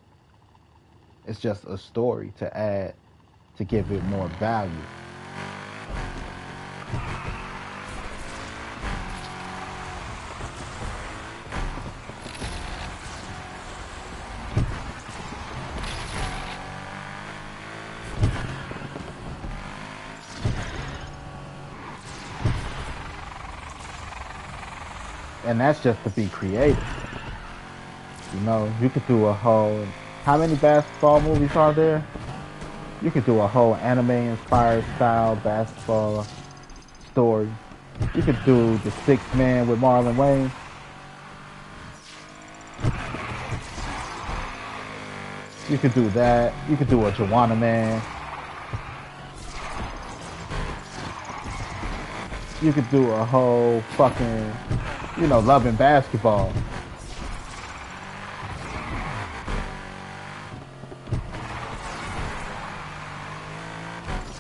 It's just a story to add, to give it more value. And that's just to be creative. You could do a whole, how many basketball movies are there? You could do a whole anime-inspired style basketball story. You could do The Sixth Man with Marlon Wayne. You could do that. You could do a Joanna Man. You could do a whole fucking, Love and Basketball.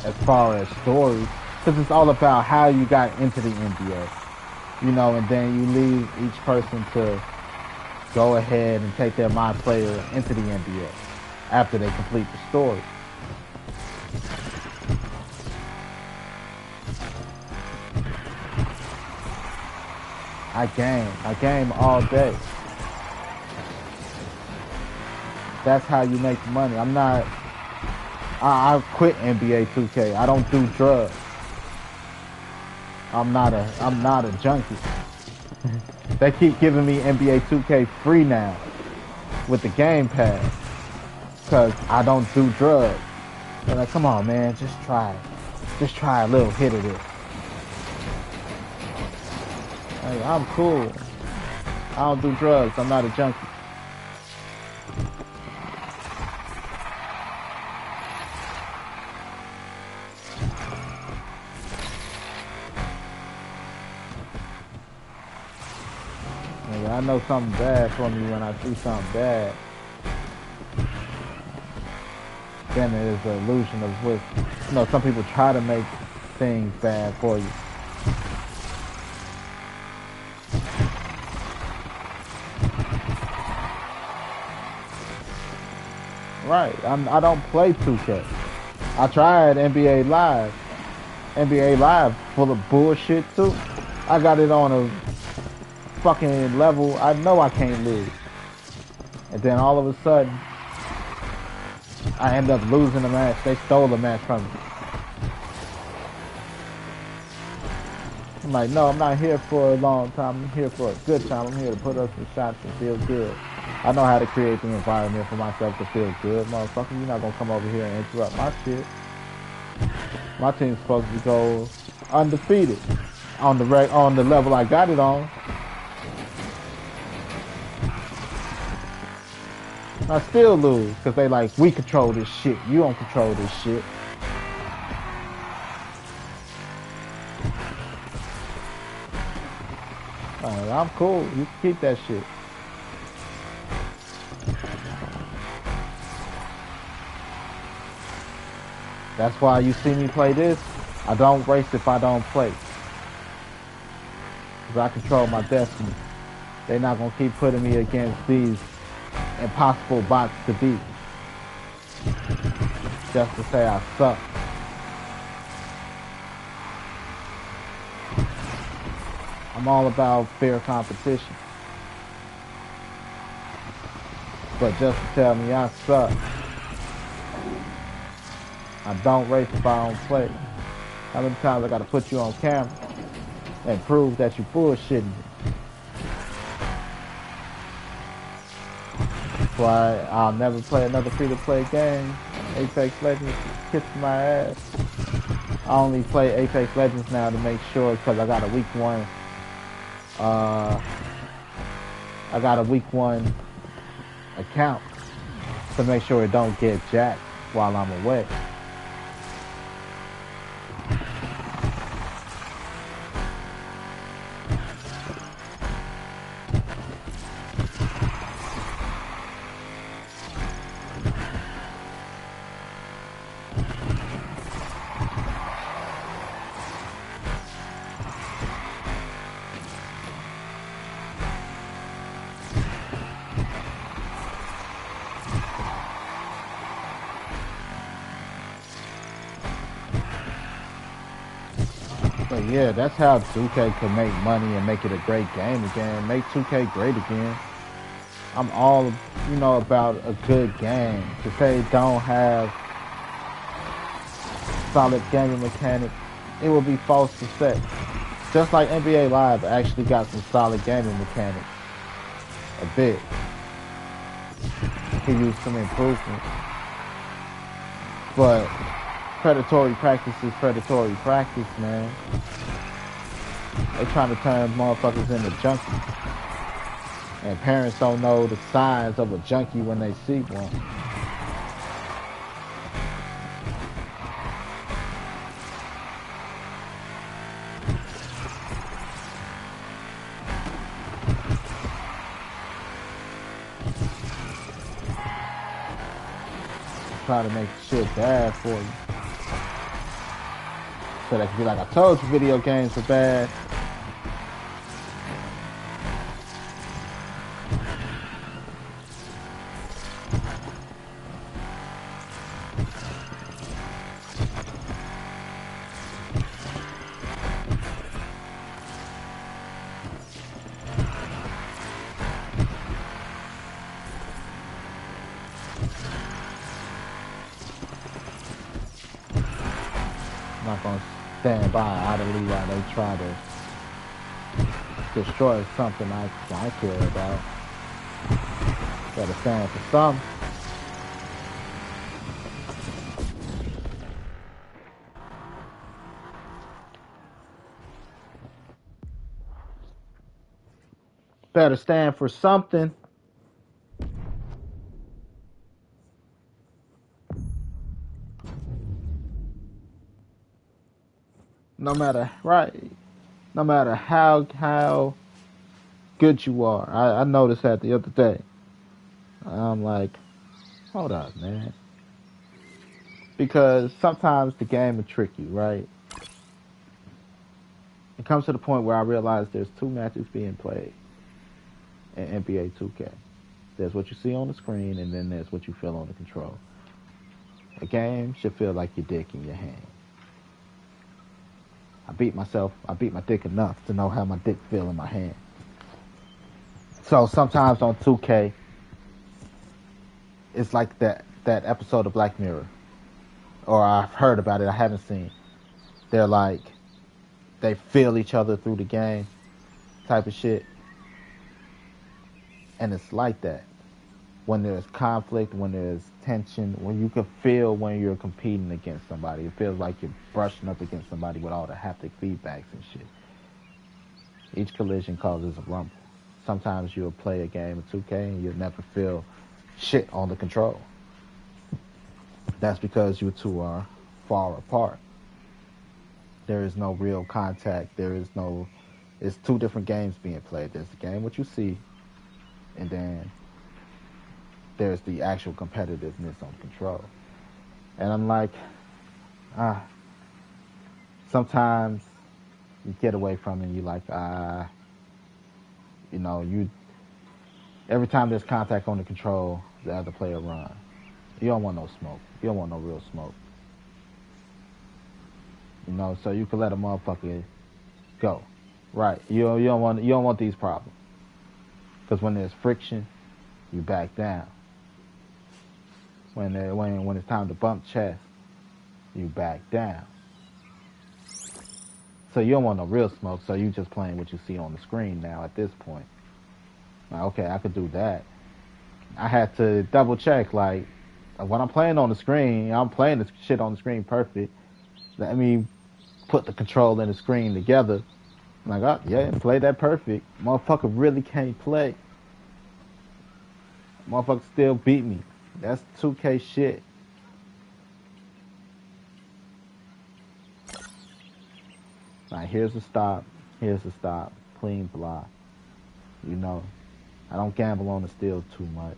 As far as stories, because it's all about how you got into the NBA, and then you leave each person to go ahead and take their mind player into the NBA after they complete the story. I game all day. That's how you make money. I quit NBA 2K. I don't do drugs. I'm not a junkie. They keep giving me NBA 2K free now with the Game Pass because I don't do drugs. They're like, come on, man, just try a little hit of this. Hey, I'm cool. I don't do drugs. I'm not a junkie. I know something bad for me when I see something bad. Then it is the illusion of what, some people try to make things bad for you. Right, I don't play 2K. I tried NBA Live. NBA Live full of bullshit too. I got it on a fucking level I know I can't lose, and then all of a sudden I end up losing the match. They stole the match from me. I'm like, no, I'm not here for a long time. I'm here for a good time. I'm here to put up some shots and feel good. I know how to create the environment for myself to feel good. Motherfucker, you're not gonna come over here and interrupt my shit. My team's supposed to go undefeated on the level I got it on. I still lose because they like, we control this shit. You don't control this shit. I'm cool. You can keep that shit. That's why you see me play this. I don't race if I don't play. Because I control my destiny. They're not going to keep putting me against these impossible bots to beat. Just to say I suck. I'm all about fair competition. But just to tell me I suck I don't race if I don't play. How many times I gotta put you on camera and prove that you bullshitting me? That's why I'll never play another free-to-play game. Apex Legends is kissing my ass. I only play Apex Legends now to make sure because I got a week one. I got a week one account to make sure it don't get jacked while I'm away. But yeah, that's how 2K could make money and make it a great game again. Make 2K great again. I'm all, about a good game. To say it don't have solid gaming mechanics, it would be false to say. Just like NBA Live actually got some solid gaming mechanics. A bit. He used some improvements. But predatory practice is predatory practice, man. They trying to turn motherfuckers into junkies. And parents don't know the signs of a junkie when they see one. Try to make shit bad for you. So they can be like, I told you video games are bad. I'm not gonna stand by idly while they try to destroy something I care about. Gotta stand for something. Better stand for something. No matter how good you are. I noticed that the other day. I'm like, hold up, man. Because sometimes the game will trick you, right? It comes to the point where I realize there's two matches being played in NBA 2K. There's what you see on the screen, and then there's what you feel on the control. A game should feel like your dick in your hand. I beat my dick enough to know how my dick feel in my hand. So sometimes on 2K, it's like that episode of Black Mirror. Or I've heard about it, I haven't seen. They're like, they feel each other through the game type of shit. And it's like that. When there's conflict, when there's tension, when you can feel when you're competing against somebody. It feels like you're brushing up against somebody with all the haptic feedbacks and shit. Each collision causes a rumble. Sometimes you'll play a game of 2K and you'll never feel shit on the control. That's because you two are far apart. There is no real contact. It's two different games being played. There's the game what you see, and then there's the actual competitiveness on control. And I'm like, sometimes you get away from it and you're like, every time there's contact on the control, the other player runs. You don't want no smoke. You don't want no real smoke. So you can let a motherfucker go. Right. You don't want these problems. Because when there's friction, you back down. When it's time to bump chest, you back down. So you don't want no real smoke, so you just playing what you see on the screen now at this point. Like, okay, I could do that. I had to double check, like, when I'm playing on the screen, I'm playing this shit on the screen perfect. Let me put the control and the screen together. I'm like, oh, yeah, play that perfect. Motherfucker really can't play. Motherfucker still beat me. That's 2K shit. Like, here's the stop. Here's the stop. Clean block. You know, I don't gamble on the steal too much.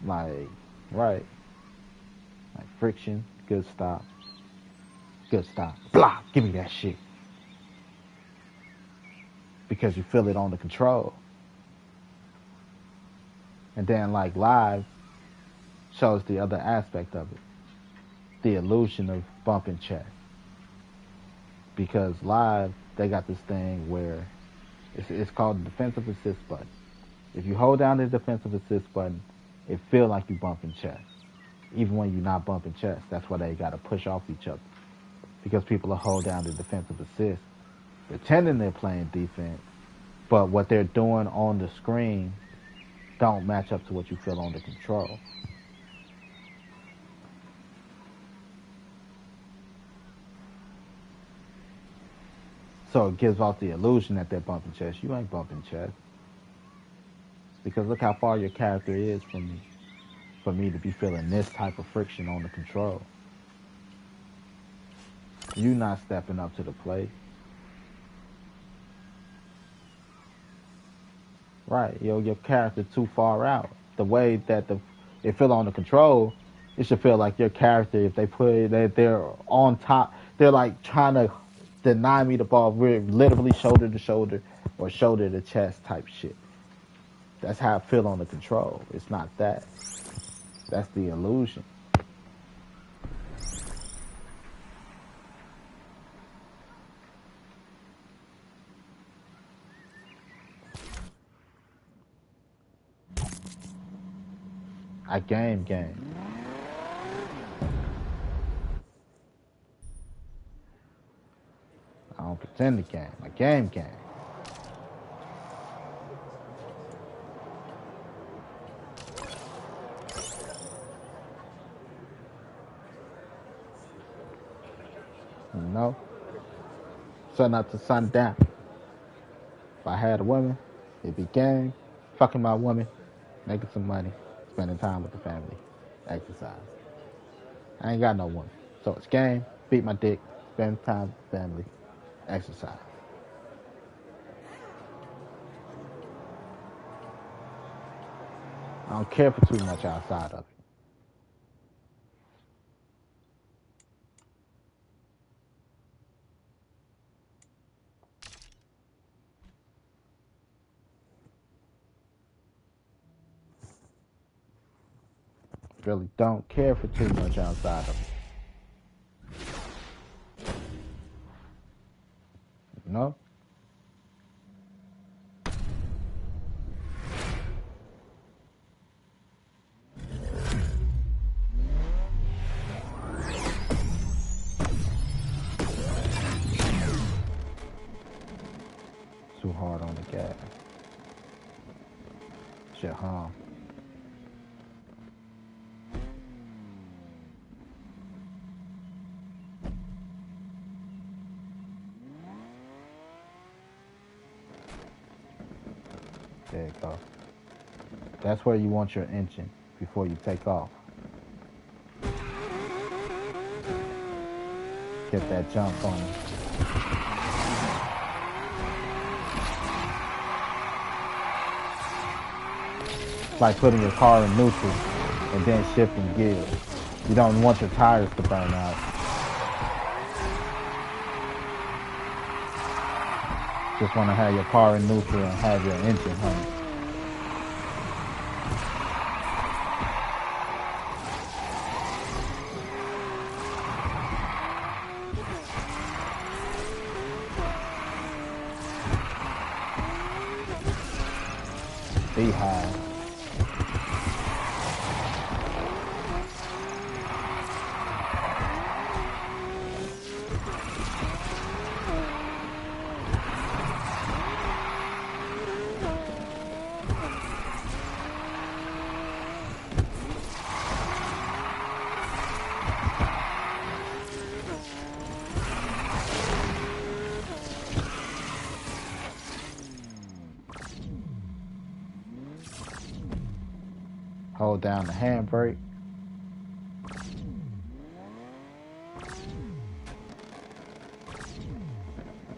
Like, right. Like, friction, good stop. Good stop. Blah! Give me that shit. Because you feel it on the control. And then, like, live shows the other aspect of it. The illusion of bumping chest. Because live, they got this thing where it's called the defensive assist button. If you hold down the defensive assist button, it feel like you bumping chest. Even when you're not bumping chest, that's why they got to push off each other. Because people will hold down the defensive assist, pretending they're playing defense, but what they're doing on the screen don't match up to what you feel on the control. So it gives off the illusion that they're bumping chest. You ain't bumping chest. Because look how far your character is from me. For me to be feeling this type of friction on the control. You not stepping up to the plate. Right, your character too far out. The way that it feel on the control, it should feel like your character, if they put it, they're on top, they're like trying to deny me the ball. We're literally shoulder to shoulder or shoulder to chest type shit. That's how I feel on the control. It's not that. That's the illusion. I game. I don't pretend to game. I game. You know? Sun up to sundown. If I had a woman, it'd be game, fucking my woman, making some money, spending time with the family, exercise. I ain't got no woman. So it's game, beat my dick, spend time with the family, exercise. I don't care for too much outside of it. Really don't care for too much outside of it. You know? Too hard on the gas. Shit harm. There you go. That's where you want your engine before you take off. Get that jump on it. It's like putting your car in neutral and then shifting gears. You don't want your tires to burn out. Just want to have your car in neutral and have your engine humming. Beehive. hold down the handbrake.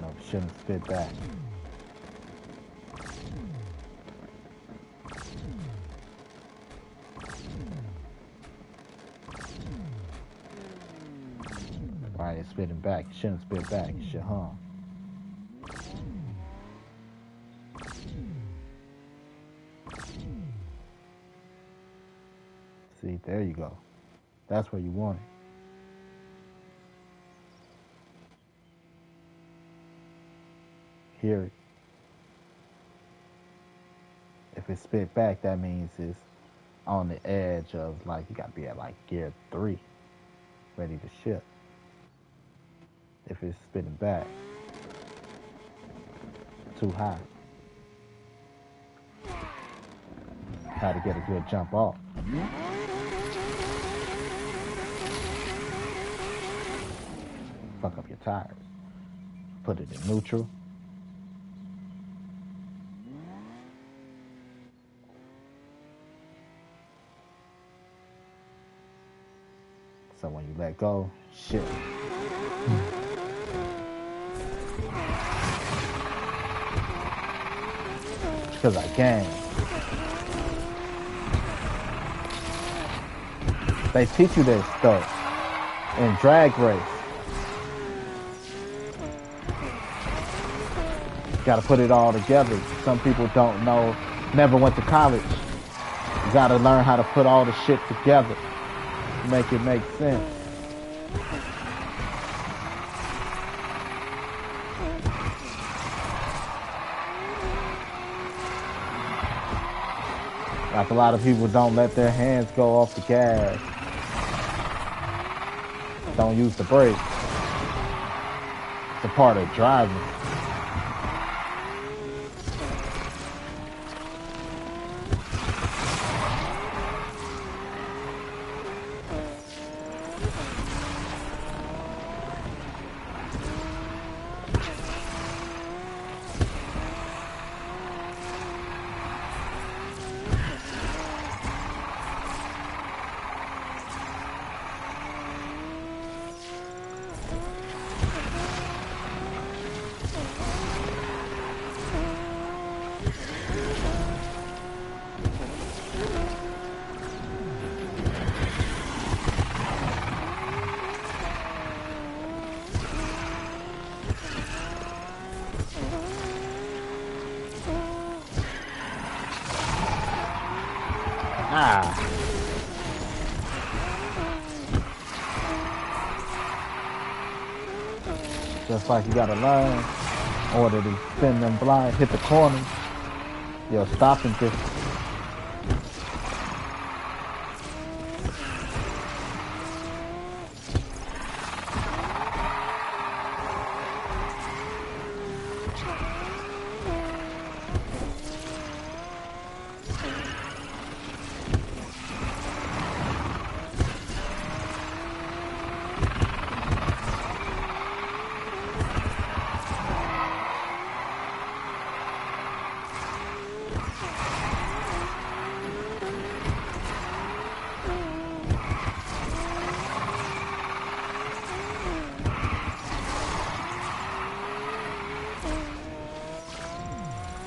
No, shouldn't spit back. Why it's spitting back? You shouldn't spit back. You should hum. See, there you go. That's where you want it. Hear it. If it spit back, that means it's on the edge of, like, you gotta be at like gear 3, ready to ship. If it's spitting back, too high. How to get a good jump off. Fuck up your tires. Put it in neutral. So when you let go, shit. Because I can. They teach you this stuff in drag race. Gotta put it all together. Some people don't know, never went to college. You gotta learn how to put all the shit together. Make it make sense. Like a lot of people don't let their hands go off the gas. Don't use the brakes. It's a part of driving. Just like you gotta learn in order to spin them blind, hit the corner, your stopping distance.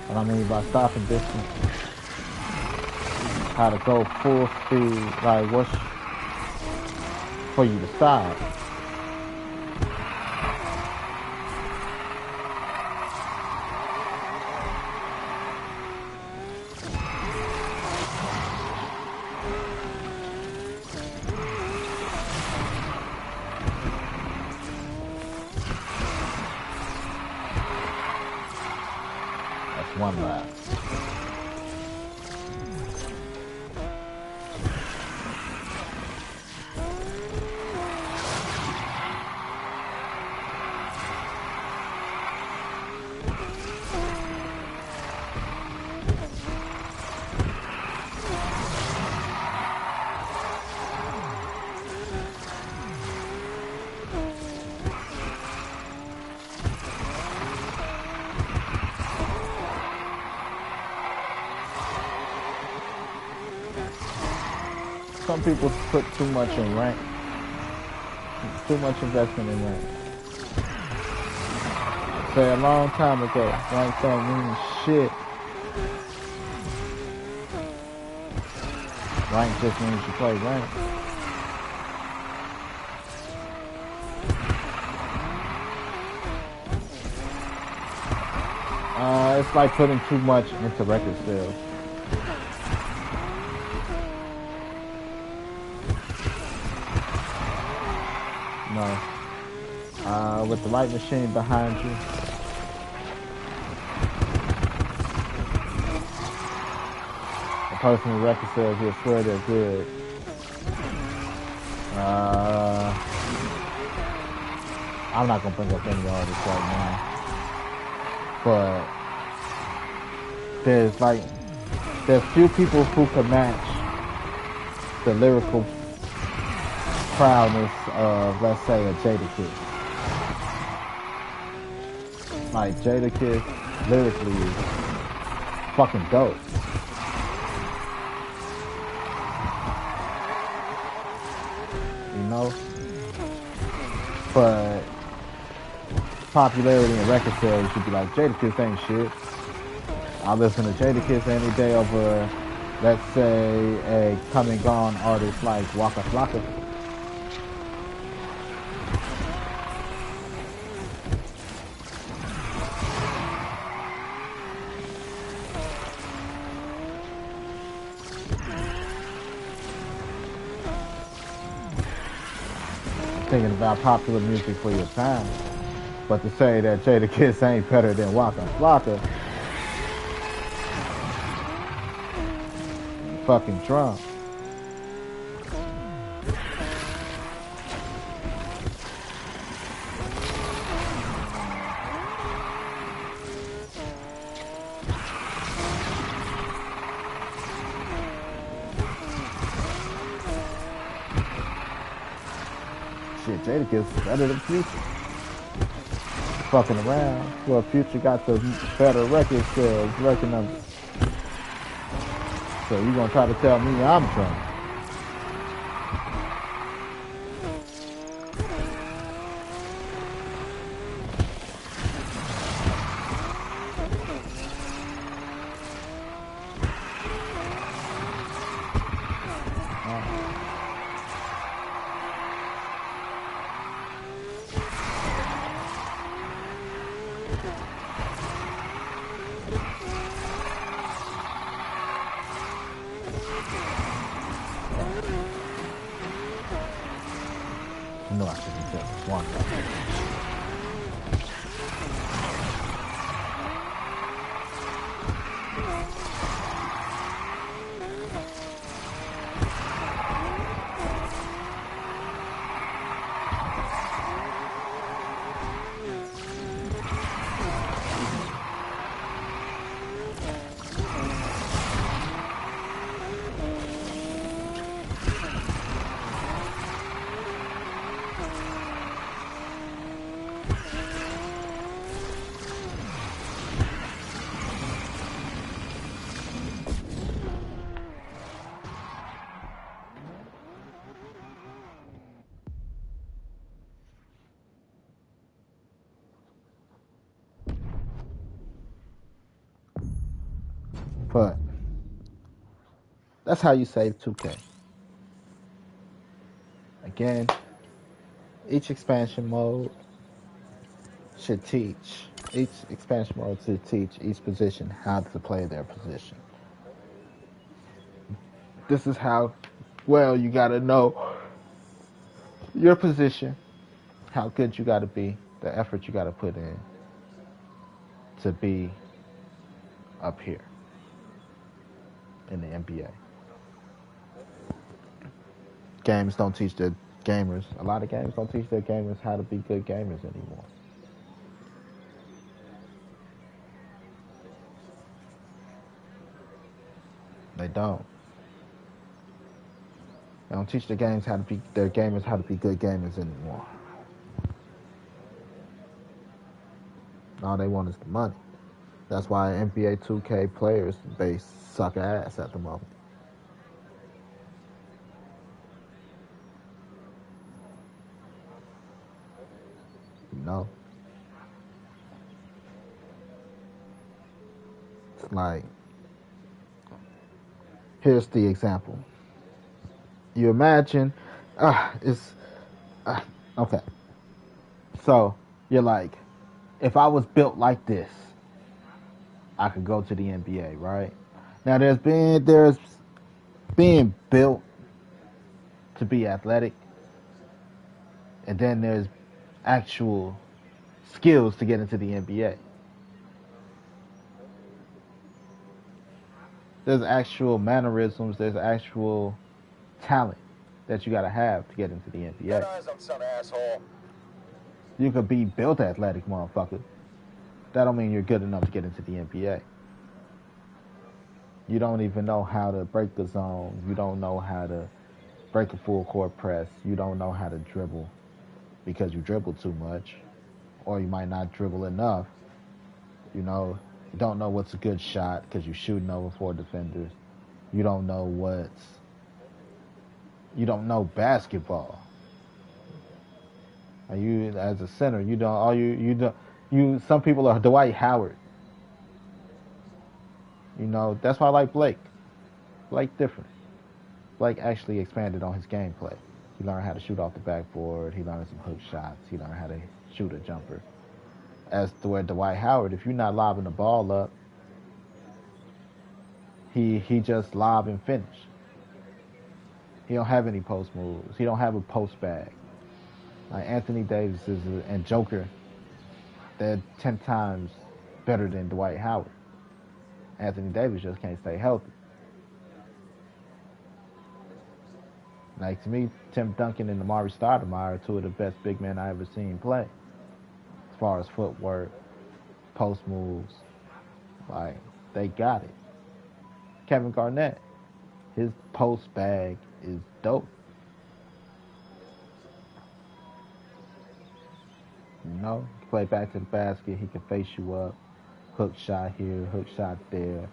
What I mean by stopping distance, how to go full speed, like what's for you to stop. One lap. some people put too much in rank, too much investment in rank. Say a long time ago, rank don't mean shit. Rank just means you play rank. It's like putting too much into record sales. No. With the right machine behind you, a person with record sales, he'll swear they're good. I'm not gonna bring up any artists right now, but there's few people who can match the lyrical proudness of, let's say, a Jadakiss. Like, Jadakiss lyrically is fucking dope. You know? But popularity and record sales, you should be like, Jadakiss ain't shit. I listen to Jadakiss any day over, let's say, a come and gone artist like Waka Flocka. Thinking about popular music for your time, but to say that Jadakiss ain't better than Waka Flocka, fucking drunk. Shit, Jadakiss is better than Future. Fucking around. Well, Future got the better record sales, record numbers. So you gonna try to tell me I'm drunk? No, I shouldn't tell this one. But that's how you save 2K. Again, each expansion mode should teach each position how to play their position. This is how well you gotta know your position, how good you gotta be, the effort you gotta put in to be up here in the NBA. Games don't teach their gamers. A lot of games don't teach their gamers how to be good gamers anymore. They don't. They don't teach their gamers how to be good gamers anymore. All they want is the money. That's why NBA 2K players, they suck ass at the moment. know? Like, here's the example. You imagine, it's, okay. So, you're like, if I was built like this, I could go to the NBA, right? Now, there's being built to be athletic, and then there's actual skills to get into the NBA. There's actual mannerisms, there's actual talent that you gotta have to get into the NBA. Get eyes on some asshole. You could be built athletic, motherfucker. That don't mean you're good enough to get into the NBA. You don't even know how to break the zone. You don't know how to break a full court press. You don't know how to dribble because you dribble too much, or you might not dribble enough. You know, you don't know what's a good shot because you're shooting over 4 defenders. You don't know basketball. And you, as a center, you don't. All you don't. You. Some people are Dwight Howard. You know, that's why I like Blake. Blake different. Blake actually expanded on his gameplay. He learned how to shoot off the backboard. He learned some hook shots. He learned how to shoot a jumper. As to where Dwight Howard, if you're not lobbing the ball up, he just lob and finish. He don't have any post moves. He don't have a post bag. Like Anthony Davis and Joker, they're 10 times better than Dwight Howard. Anthony Davis just can't stay healthy. Like, to me, Tim Duncan and Amari Stoudemire are two of the best big men I ever seen play. As far as footwork, post moves, like, they got it. Kevin Garnett, his post bag is dope. You know, he can play back to the basket. He can face you up. Hook shot here, hook shot there.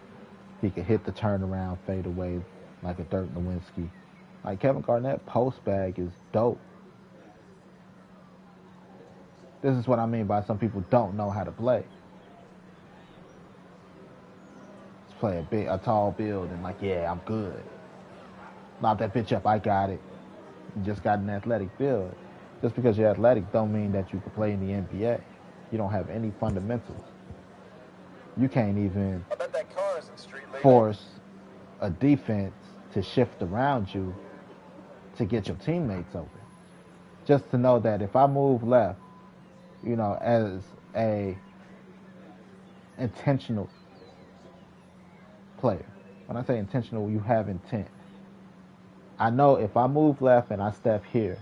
He can hit the turnaround fade away like a Dirk Nowitzki. Like, Kevin Garnett post bag is dope. This is what I mean by some people don't know how to play. Just play a tall build and like, yeah, I'm good. Lob that bitch up, I got it. You just got an athletic build. Just because you're athletic don't mean that you can play in the NBA. You don't have any fundamentals. You can't even force a defense to shift around you to get your teammates open. Just to know that if I move left, you know, as a intentional player. When I say intentional, you have intent. I know if I move left and I step here,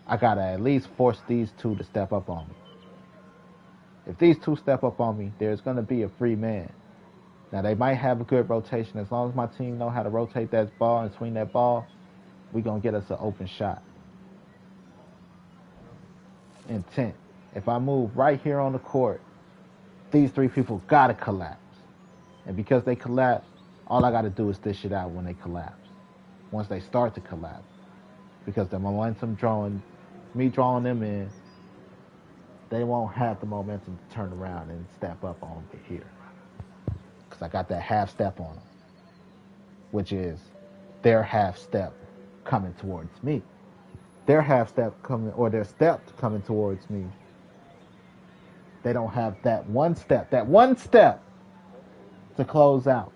I gotta at least force these two to step up on me. If these two step up on me, there's gonna be a free man. Now, they might have a good rotation. As long as my team know how to rotate that ball and swing that ball, we're gonna get us an open shot. Intent. If I move right here on the court, these 3 people gotta collapse. And because they collapse, all I gotta do is dish it out when they collapse. Once they start to collapse. Because the momentum drawing them in, they won't have the momentum to turn around and step up on me here. Because I got that half step on them. Which is their half step coming towards me. Their half step coming, or their step coming towards me. They don't have that one step to close out.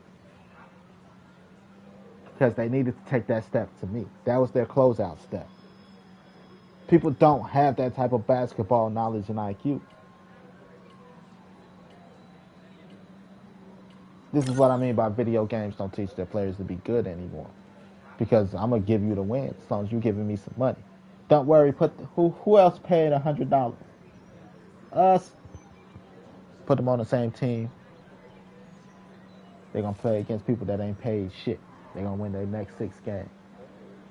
Because they needed to take that step to me. That was their closeout step. People don't have that type of basketball knowledge and IQ. This is what I mean by video games don't teach their players to be good anymore. Because I'm going to give you the win as long as you're giving me some money. Don't worry, who else paid $100? Us. Put them on the same team. They're going to play against people that ain't paid shit. They're going to win their next 6 games.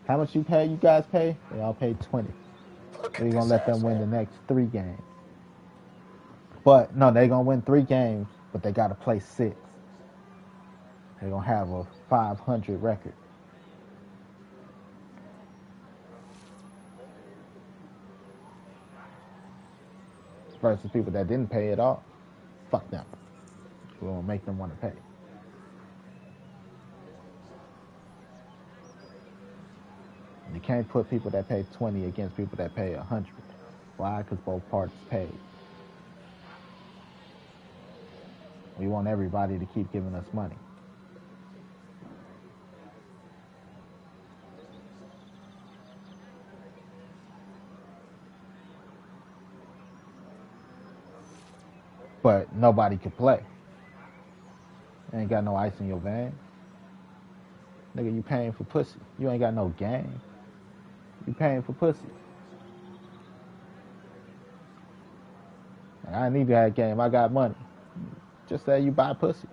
How much you guys pay? They all paid 20. So you're going to let them win the next 3 games. But, no, they're going to win 3 games, but they got to play 6. They're going to have a 500 record. versus people that didn't pay at all. Fuck them. We won't make them want to pay. You can't put people that pay 20 against people that pay 100. Why? Because both parties paid. We want everybody to keep giving us money. But nobody could play. You ain't got no ice in your vein. Nigga, you paying for pussy. You ain't got no game. You paying for pussy. And I need to have game. I got money. Just say you buy pussy.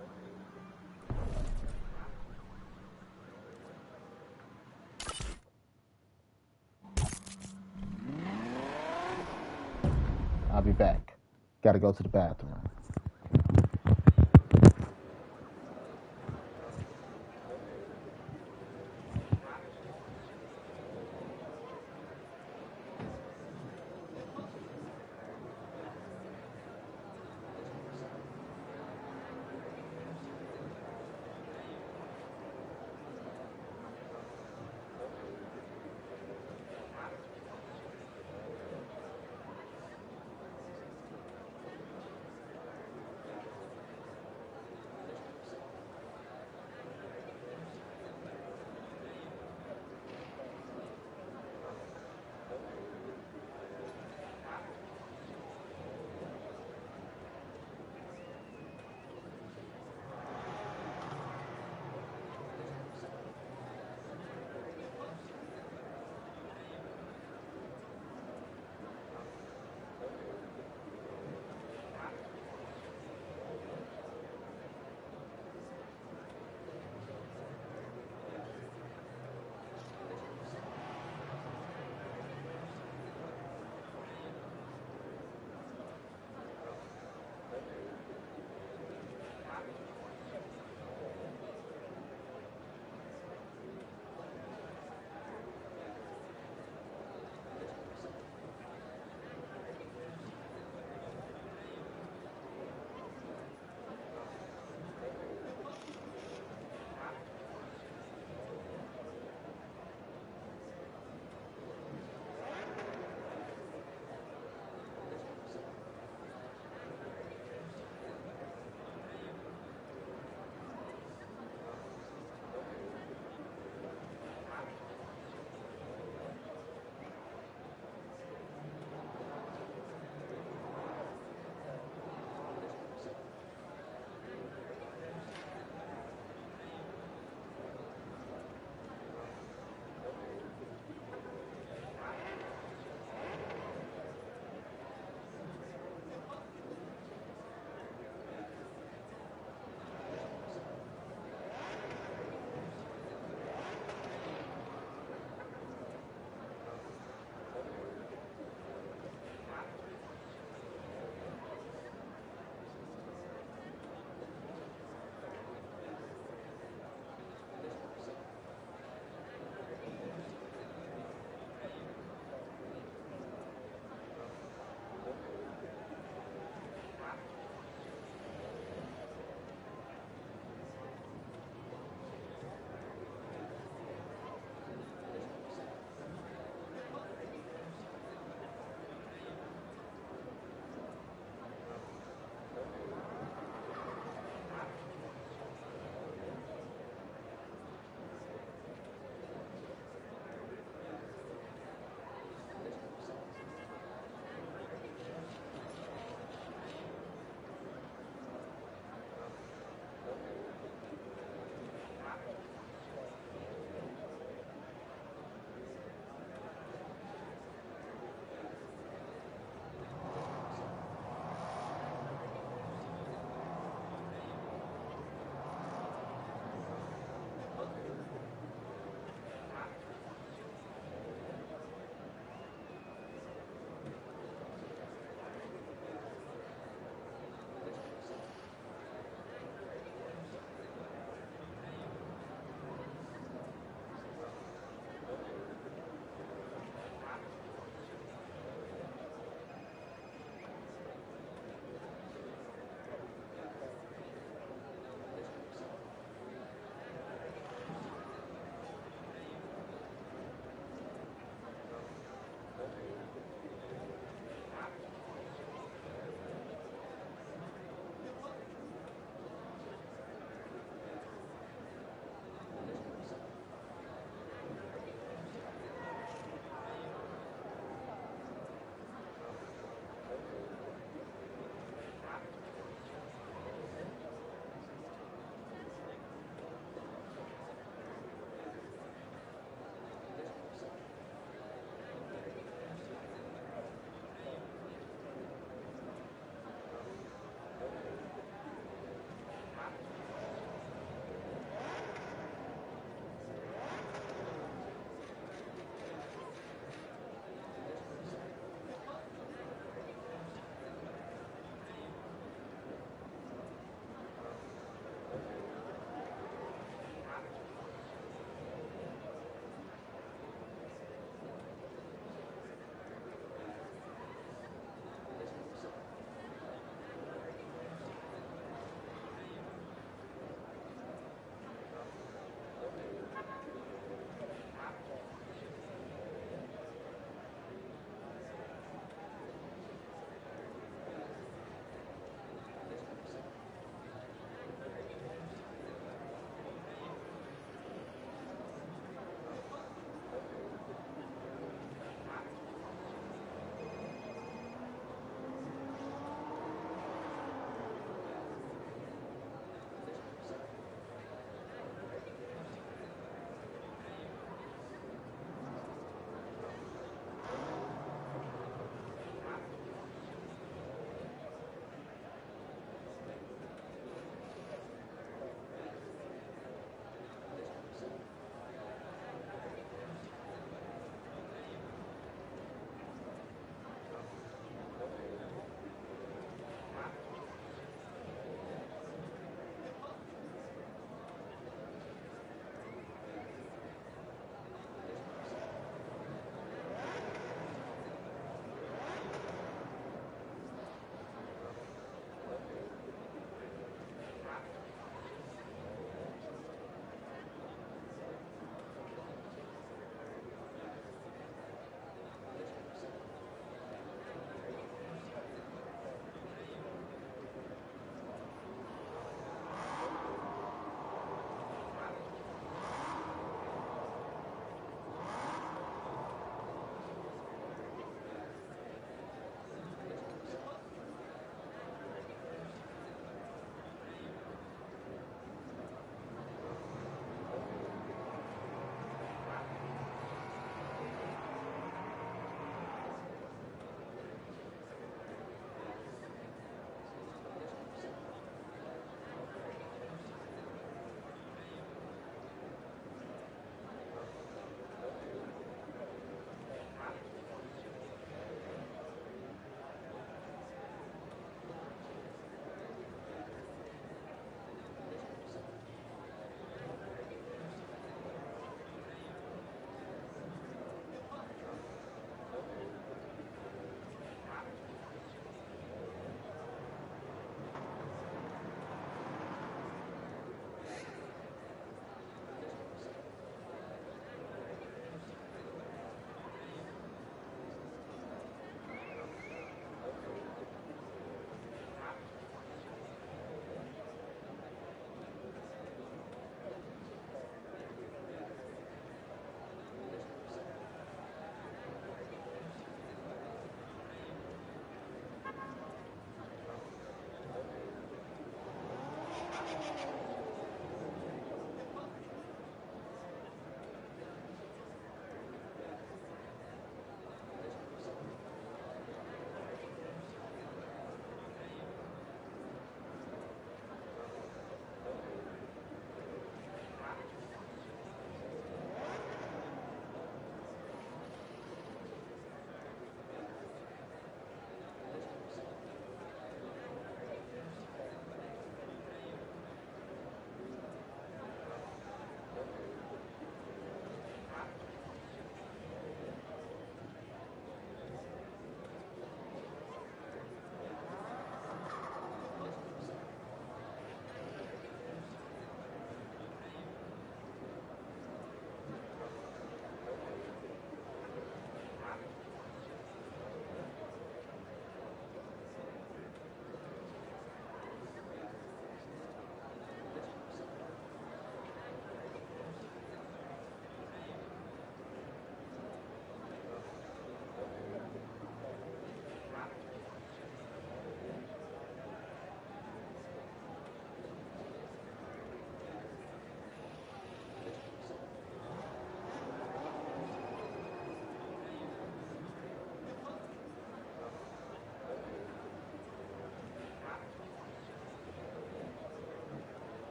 I'll be back. Gotta go to the bathroom.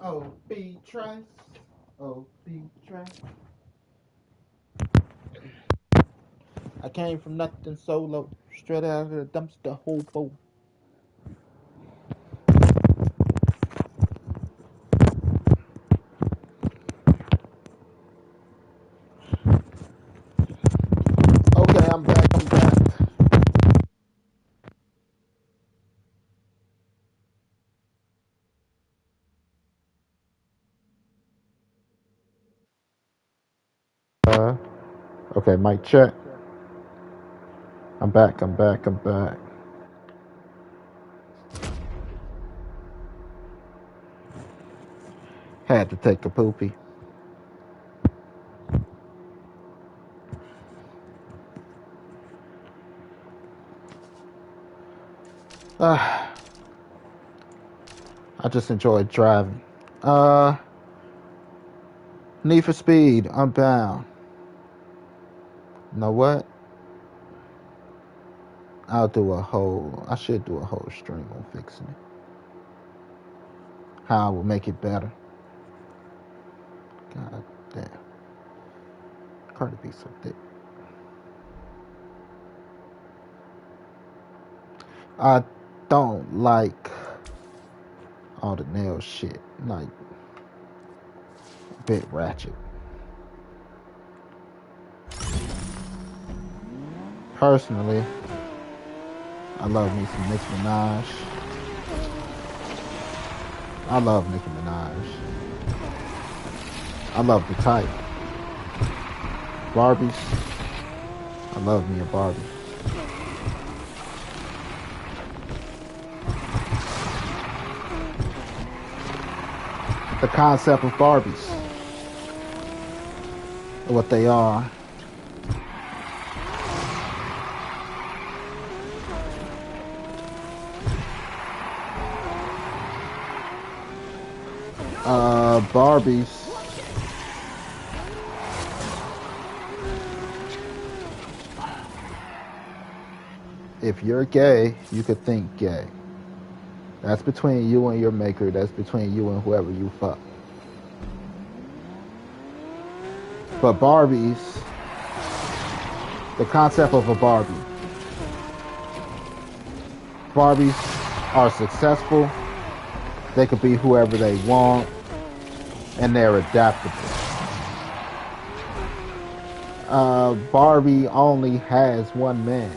OB Trace. OB Trace. I came from nothing solo. Straight out of the dumpster hobo. Okay, I'm back. I'm back. Okay, mic check. I'm back. I'm back. I'm back. Had to take a poopy. I just enjoyed driving. Need for Speed, Unbound. You know what? I should do a whole stream on fixing it. How I will make it better. God damn. Cardi B so thick. I don't like all the nail shit. Like, a bit ratchet. Personally, I love me some Nicki Minaj. I love Nicki Minaj. I love the type. Barbies. I love me a Barbie. The concept of Barbies. What they are. Barbies. If you're gay, you could think gay. That's between you and your maker. That's between you and whoever you fuck. But Barbies, the concept of a Barbie. Barbies are successful. They could be whoever they want. And they're adaptable. Barbie only has one man,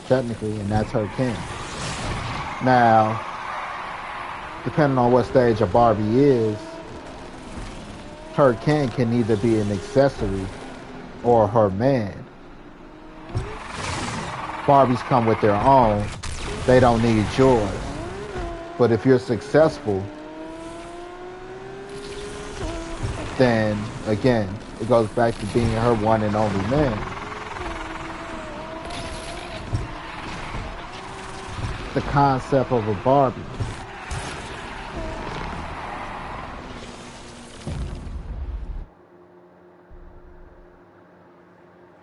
technically, and that's her king. Now, depending on what stage a Barbie is, her king can either be an accessory or her man. Barbies come with their own. They don't need yours. But if you're successful, then again, it goes back to being her one and only man. The concept of a Barbie.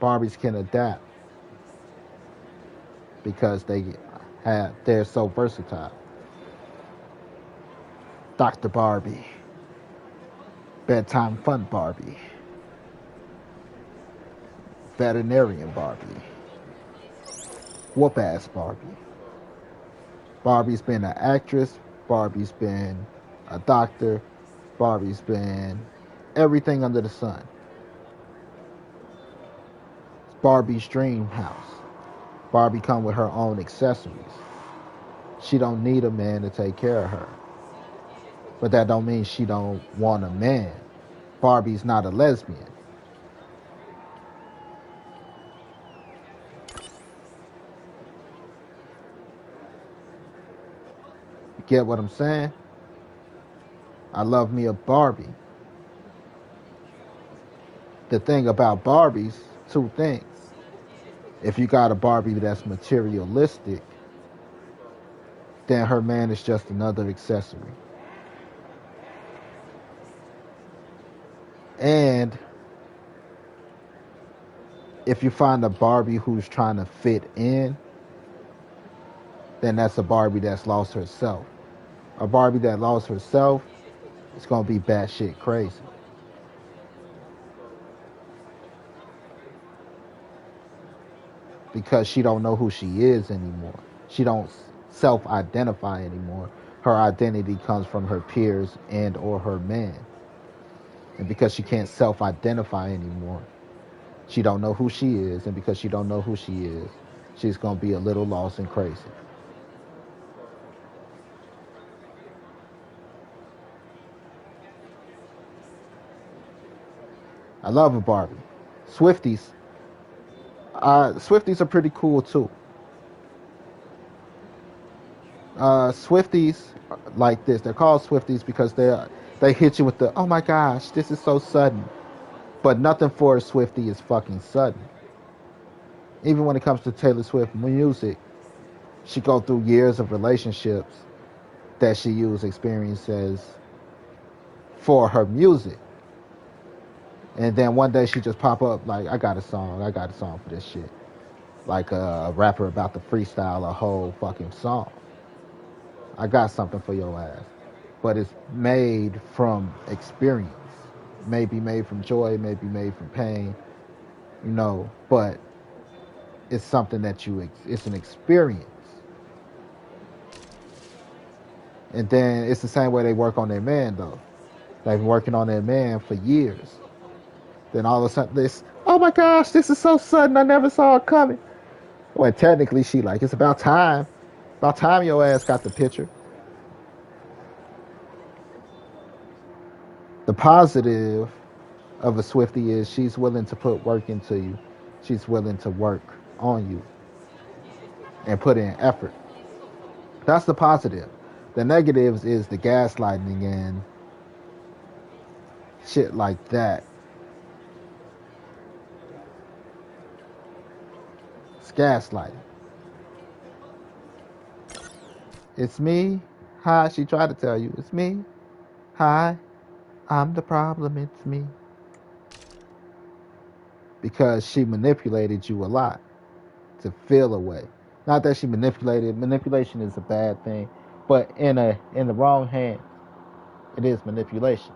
Barbies can adapt because they're so versatile. Dr. Barbie, Bedtime Fun Barbie, Veterinarian Barbie, Whoop-Ass Barbie. Barbie's been an actress, Barbie's been a doctor, Barbie's been everything under the sun. It's Barbie's dream house. Barbie come with her own accessories. She don't need a man to take care of her. But that don't mean she don't want a man. Barbie's not a lesbian. You get what I'm saying? I love me a Barbie. The thing about Barbies, two things. If you got a Barbie that's materialistic, then her man is just another accessory. And if you find a Barbie who's trying to fit in, then that's a Barbie that's lost herself. A Barbie that lost herself is gonna be batshit crazy. Because she don't know who she is anymore. She don't self-identify anymore. Her identity comes from her peers and or her man. And because she can't self-identify anymore, she don't know who she is. And because she don't know who she is, she's gonna be a little lost and crazy. I love a Barbie. Swifties. Swifties are pretty cool too. Swifties like this. They're called Swifties because they hit you with the oh my gosh, this is so sudden. But nothing for a Swiftie is fucking sudden. Even when it comes to Taylor Swift music, she go through years of relationships that she used experiences for her music. And then one day she just pop up like, I got a song for this shit. Like a rapper about to freestyle a whole fucking song. I got something for your ass. But it's made from experience. Maybe made from joy, maybe made from pain, you know, but it's something that it's an experience. And then it's the same way they work on their man, though. They've been working on their man for years. Then all of a sudden, oh my gosh, this is so sudden, I never saw it coming. Well, technically, she like, it's about time. About time your ass got the picture. The positive of a Swiftie is she's willing to put work into you. She's willing to work on you and put in effort. That's the positive. The negatives is the gaslighting and shit like that. It's gaslighting. It's me. Hi, she tried to tell you. It's me. Hi, I'm the problem. It's me. Because she manipulated you a lot to feel a way. Not that she manipulated. Manipulation is a bad thing, but in the wrong hands, it is manipulation.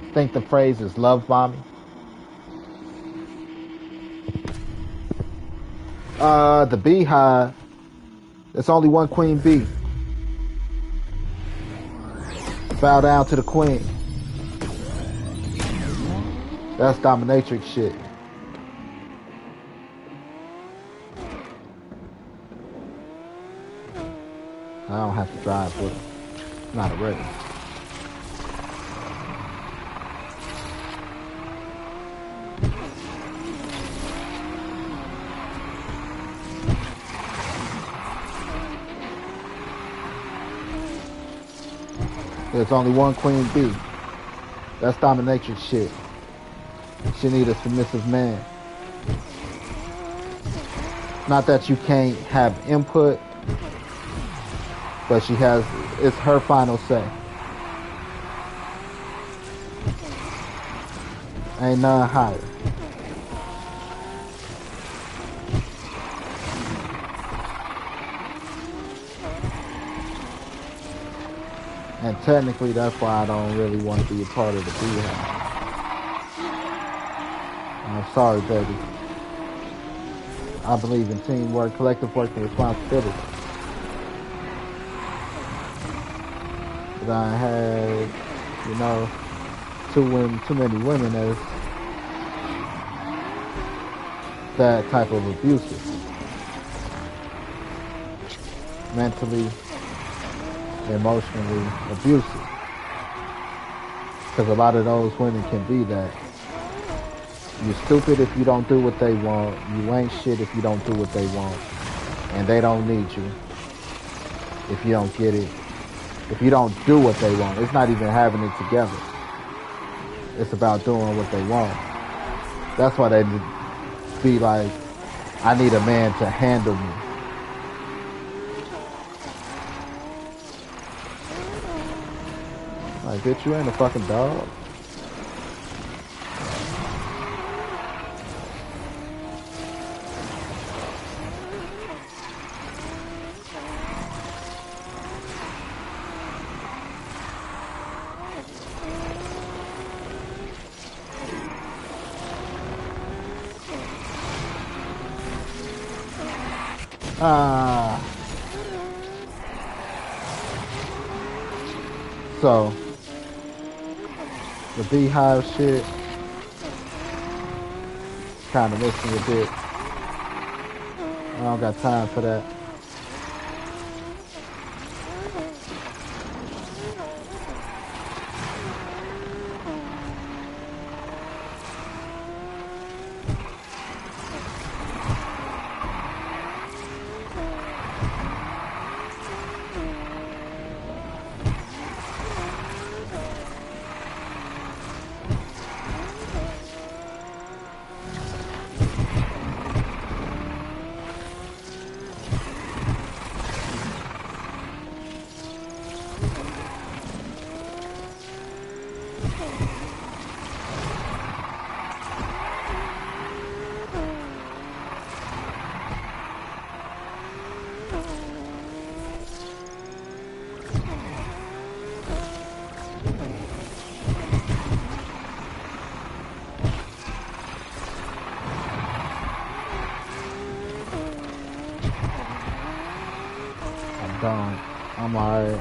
I think the phrase is love bombing. The beehive. There's only one queen bee. Bow down to the queen. That's dominatrix shit. I don't have to drive with her. Not already. There's only one queen bee. That's dominatrix shit. She need a submissive man. Not that you can't have input, but it's her final say. Ain't none higher. And technically, that's why I don't really want to be a part of the beehive. I'm sorry, baby. I believe in teamwork, collective work, and responsibility. But I had, too many women as that type of abusive. Mentally, emotionally abusive. Because a lot of those women can be that. You're stupid if you don't do what they want. You ain't shit if you don't do what they want. And they don't need you if you don't get it. If you don't do what they want. It's not even having it together. It's about doing what they want. That's why they be like, I need a man to handle me. Like, bitch, you ain't a fucking dog. So the beehive shit kind of makes me a bit. I don't got time for that. I'm alright.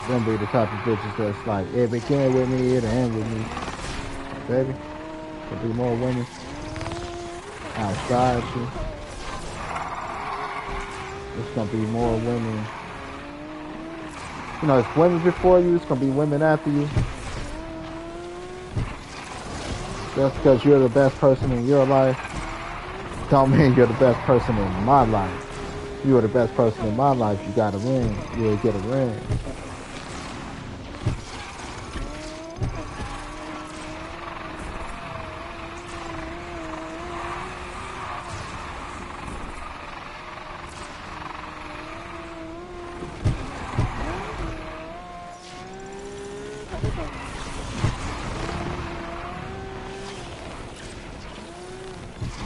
Them be the type of bitches that's like, it began with me, it'll end with me. Baby, there'll be more women outside you. There's gonna be more women. You know, it's women before you, it's gonna be women after you. Just because you're the best person in your life, don't mean you're the best person in my life. If you are the best person in my life, you got a ring. You'll get a ring.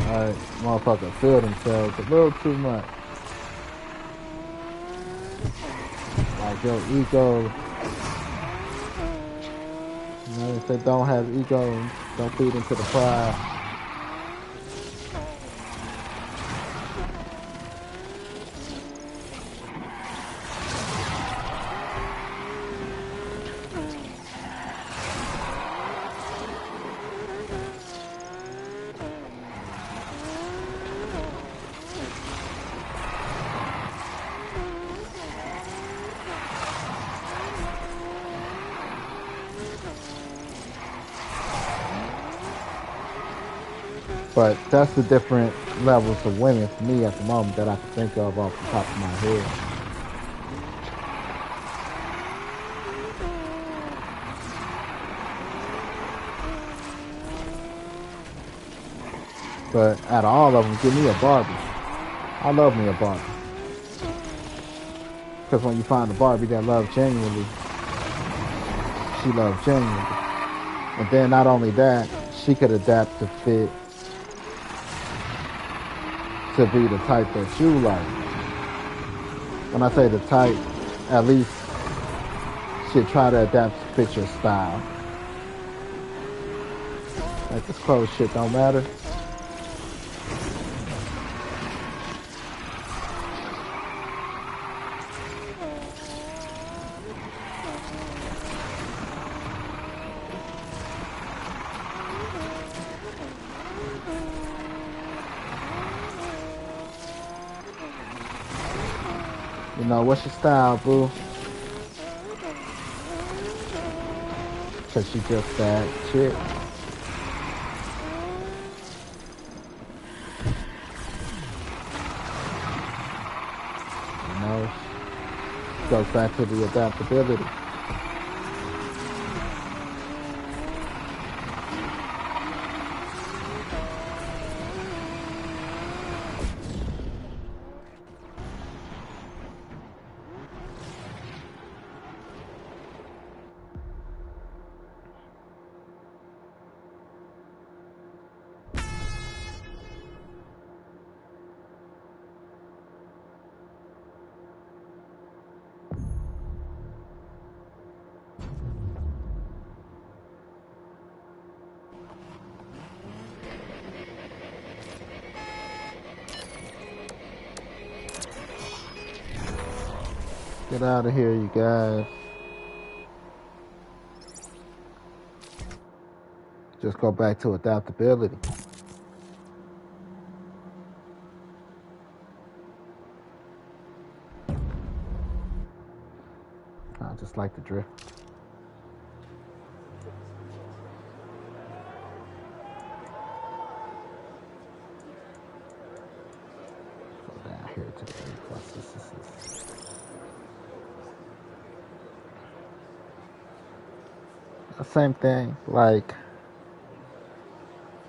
Alright, motherfucker feel themselves a little too much. Like your ego. You know, if they don't have ego, don't feed into the pride. But that's the different levels of women for me at the moment that I can think of off the top of my head. But out of all of them, give me a Barbie. I love me a Barbie. Because when you find a Barbie that loves genuinely, she loves genuinely. And then not only that, she could adapt to fit to be the type that you like. When I say the type, at least she'll try to adapt to fit your style. Like this clothes shit don't matter. You know, what's your style, boo? Cause she just that chick. You know, goes back to the adaptability. Get out of here, you guys. Just go back to adaptability. I just like to drift. Go down here to the A plus. The same thing. Like,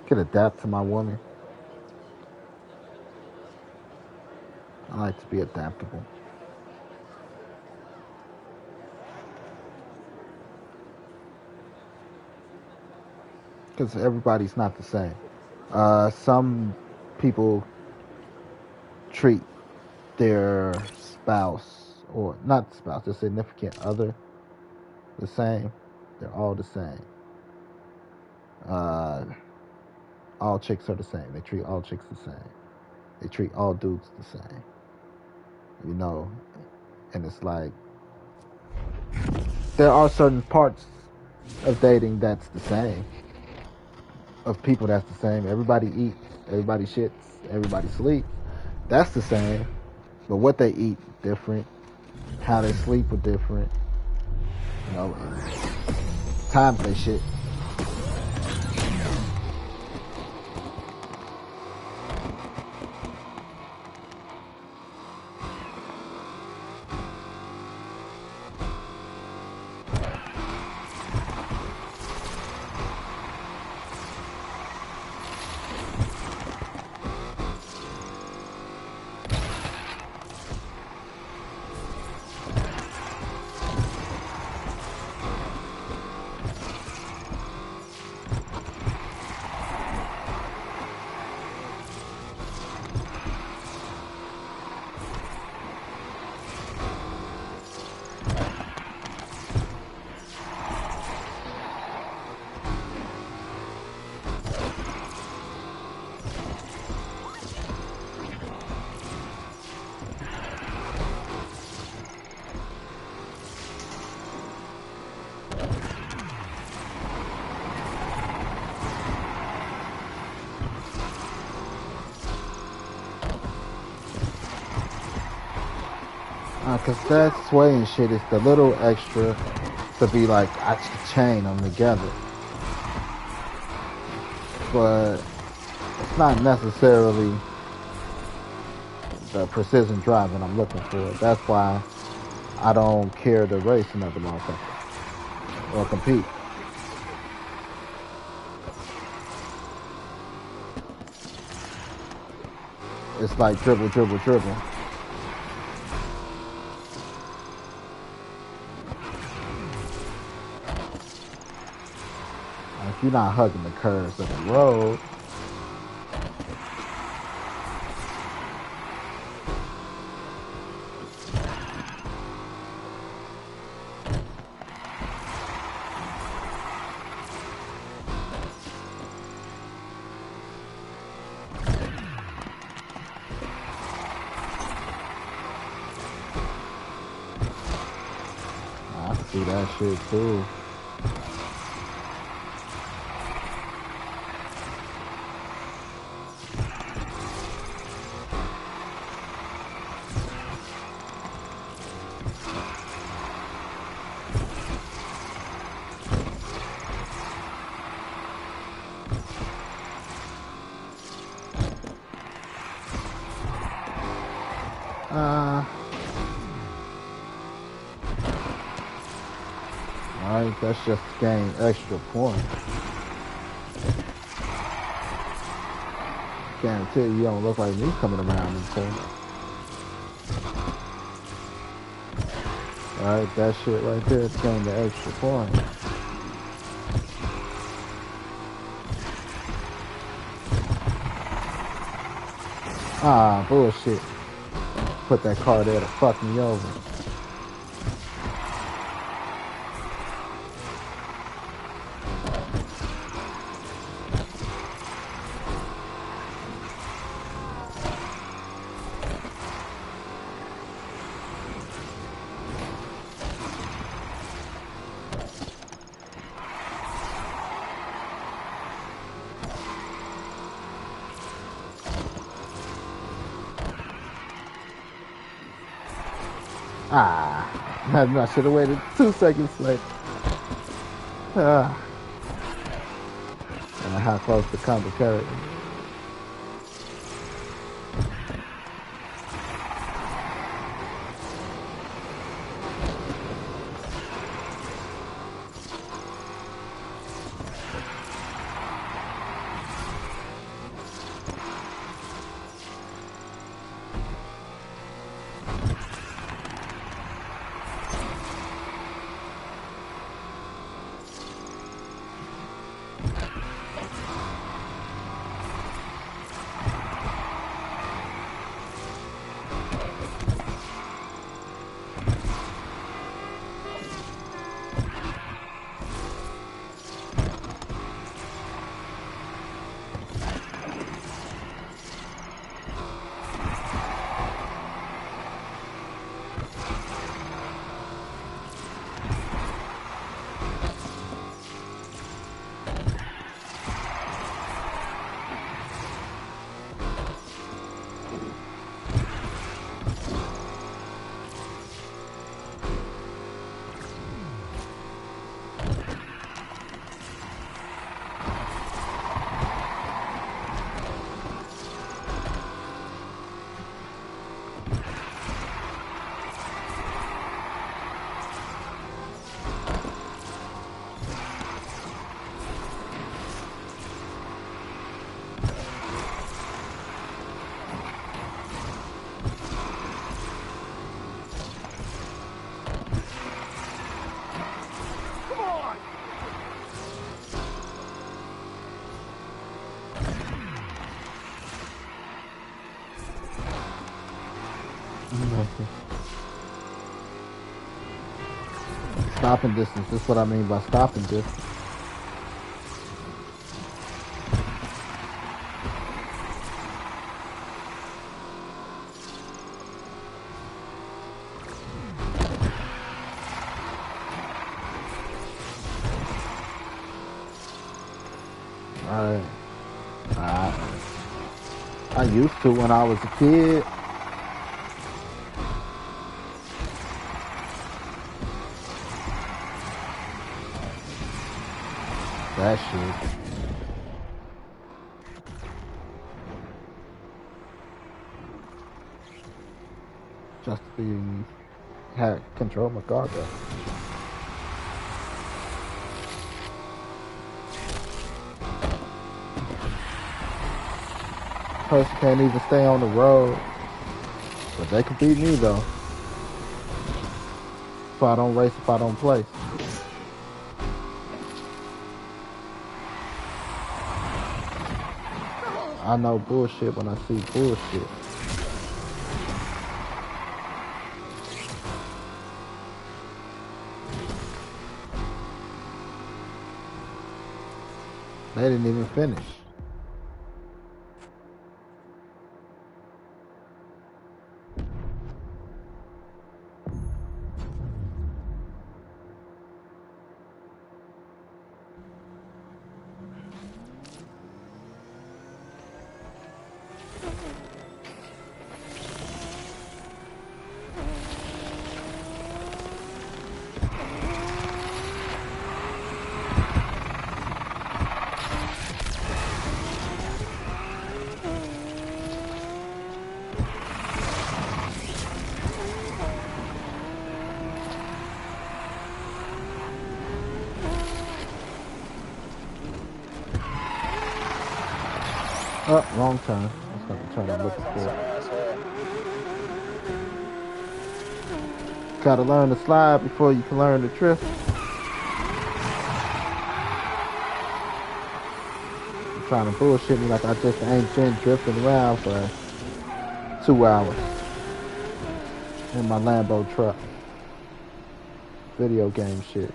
could adapt to my woman. I like to be adaptable. Because everybody's not the same. Some people treat their spouse, or not spouse, their significant other, the same. They're all the same. All chicks are the same. They treat all chicks the same. They treat all dudes the same. You know, and it's like there are certain parts of dating that's the same. Of people that's the same. Everybody eats, everybody shits, everybody sleeps. That's the same. But what they eat different. How they sleep are different. You know, times they shit. Cause that swaying shit is the little extra to be like, I should chain them together. But it's not necessarily the precision driving I'm looking for. That's why I don't care to race another motherfucker or compete. It's like dribble, dribble, dribble. If you're not hugging the curves of the road, I see that shit too. Alright, that's just to gain extra points. Guarantee you don't look like me coming around this corner. Alright, that shit right there to gain the extra points. Ah, bullshit. Put that car there to fuck me over. I should have waited 2 seconds later. And how close the combo carry. Stopping distance. That's what I mean by stopping distance. I used to when I was a kid. That shit. Just to have control my cargo. Person can't even stay on the road. But they can beat me though. If I don't race, if I don't place. I know bullshit when I see bullshit. They didn't even finish. Oh, wrong turn. That's not the turn I'm looking for. Gotta learn to slide before you can learn to drift. You're trying to bullshit me like I just ain't been drifting around for 2 hours in my Lambo truck. Video game shit.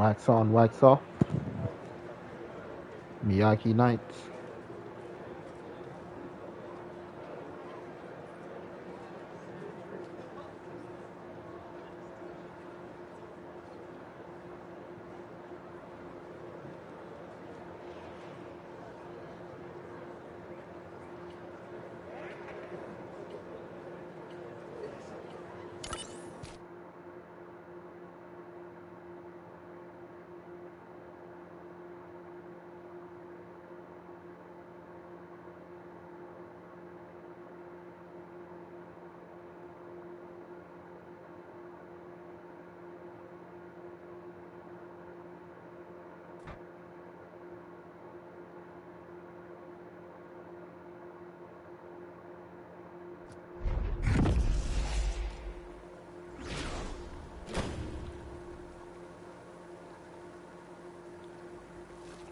Wax on, wax off. Miyagi Nights.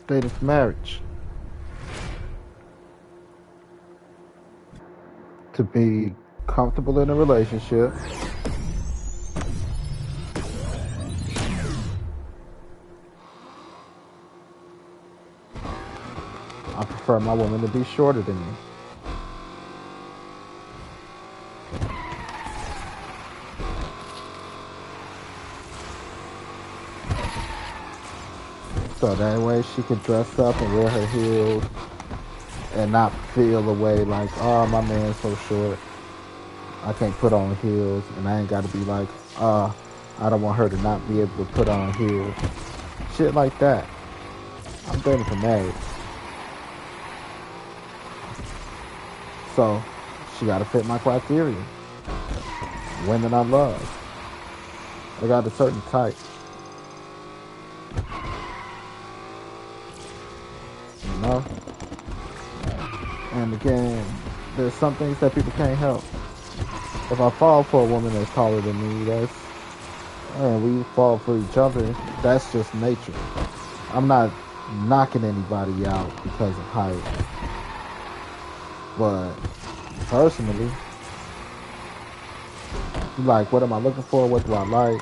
Dating for marriage. To be comfortable in a relationship. I prefer my woman to be shorter than me. So that way she can dress up and wear her heels and not feel a way like, oh, my man's so short. I can't put on heels, and I ain't got to be like, I don't want her to not be able to put on heels. Shit like that. I'm dating for marriage. So she got to fit my criteria. Women I love. I got a certain type. You know? And again, there's some things that people can't help. If I fall for a woman that's taller than me, we fall for each other, that's just nature. I'm not knocking anybody out because of height. But personally, like, what am I looking for? What do I like?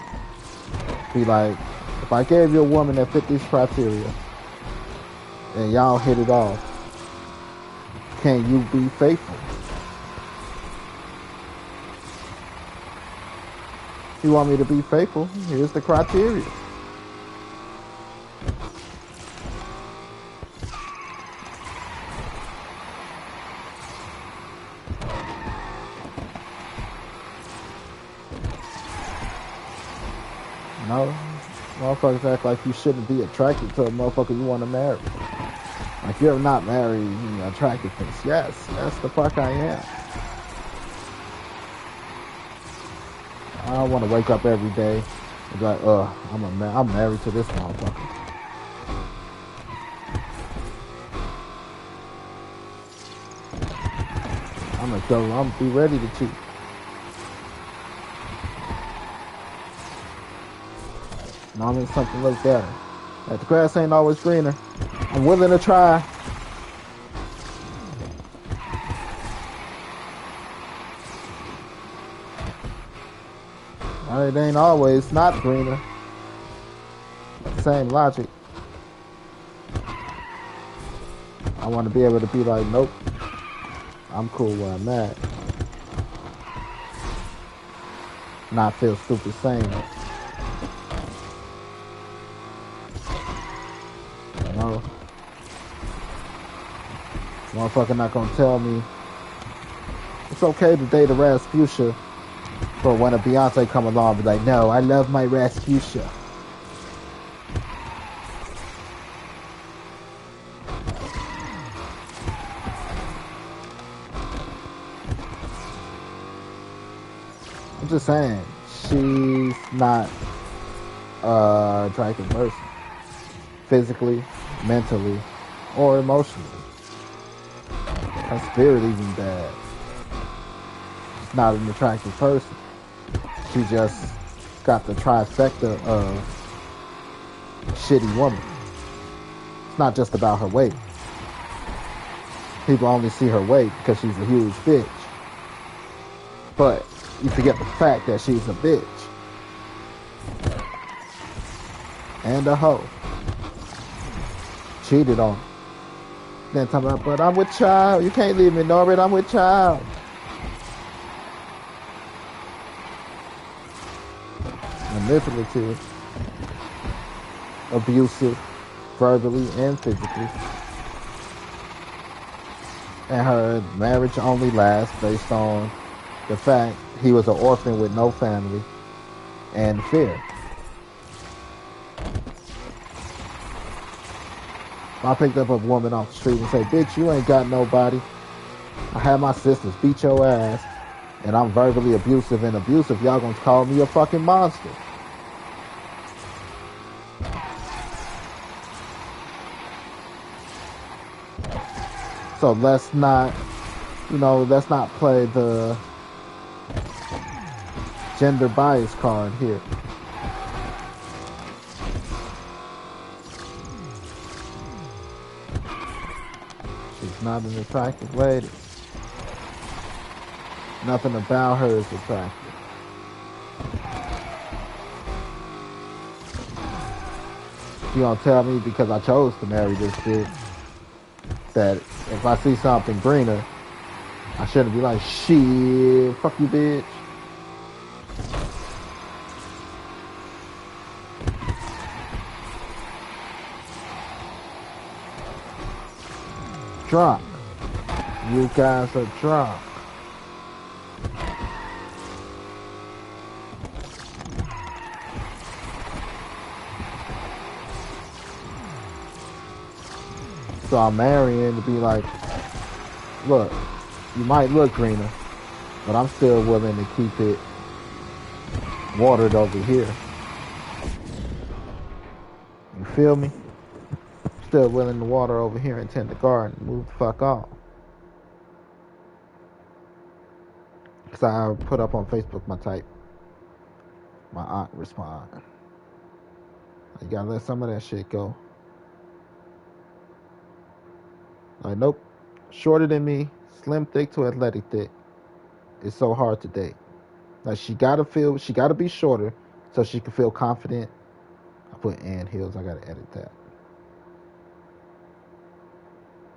Be like, if I gave you a woman that fit these criteria and y'all hit it off, can you be faithful? If you want me to be faithful, here's the criteria. No, motherfuckers act like you shouldn't be attracted to a motherfucker you want to marry. Like, you're not married, you're attracted to this. Yes, that's the fuck I am. I don't want to wake up every day and be like, I'm married to this motherfucker. I'm gonna be ready to cheat. No, I mean, something looks better. Like, the grass ain't always greener. I'm willing to try. It ain't always not greener. Same logic. I want to be able to be like, nope, I'm cool where I'm at. Not feel stupid saying it. You know? Motherfucker not gonna tell me it's okay to date a Rasputia, but when a Beyonce come along, be like, no, I love my Rasputia. I'm just saying, she's not a attractive person. Physically, mentally, or emotionally. Her spirit even bad. She's not an attractive person. She just got the trifecta of shitty woman. It's not just about her weight. People only see her weight because she's a huge bitch. But you forget the fact that she's a bitch. and a hoe. Cheated on. Then talking about, but I'm with child. You can't leave me, Norbert. I'm with child. Manipulative, abusive, verbally and physically. And her marriage only lasts based on the fact he was an orphan with no family and fear. If I picked up a woman off the street and say, bitch, you ain't got nobody. I had my sisters beat your ass and I'm verbally abusive and abusive. Y'all gonna call me a fucking monster. So let's not play the gender bias card here. She's not an attractive lady. Nothing about her is attractive. You gonna tell me because I chose to marry this bitch that if I see something greener, I shouldn't be like, shit, fuck you, bitch. Drunk. You guys are drunk. So I'm marrying to be like, look, you might look greener, but I'm still willing to keep it watered over here. You feel me? Still willing to water over here and tend the garden. Move the fuck off. Because I put up on Facebook my type. My aunt respond. You gotta let some of that shit go. Like, nope. Shorter than me, slim thick to athletic thick. It's so hard to date. Like, she gotta be shorter so she can feel confident. I put in heels, I gotta edit that.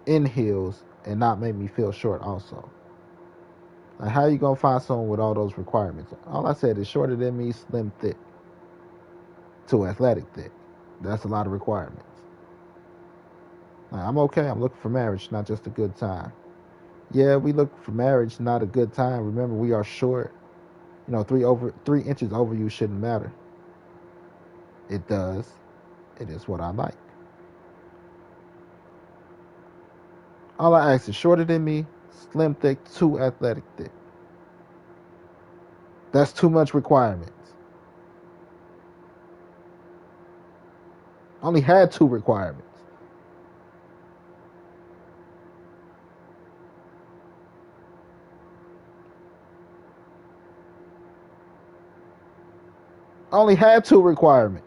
In heels and not make me feel short also. Like, how you gonna find someone with all those requirements? All I said is shorter than me, slim thick to athletic thick. That's a lot of requirements. Like, I'm okay. I'm looking for marriage, not just a good time. Yeah, we look for marriage, not a good time. Remember, we are short. 3 inches over you shouldn't matter. It does. It is what I like. All I ask is shorter than me, slim thick, too athletic thick. That's too much requirements. I only had 2 requirements. I only had 2 requirements.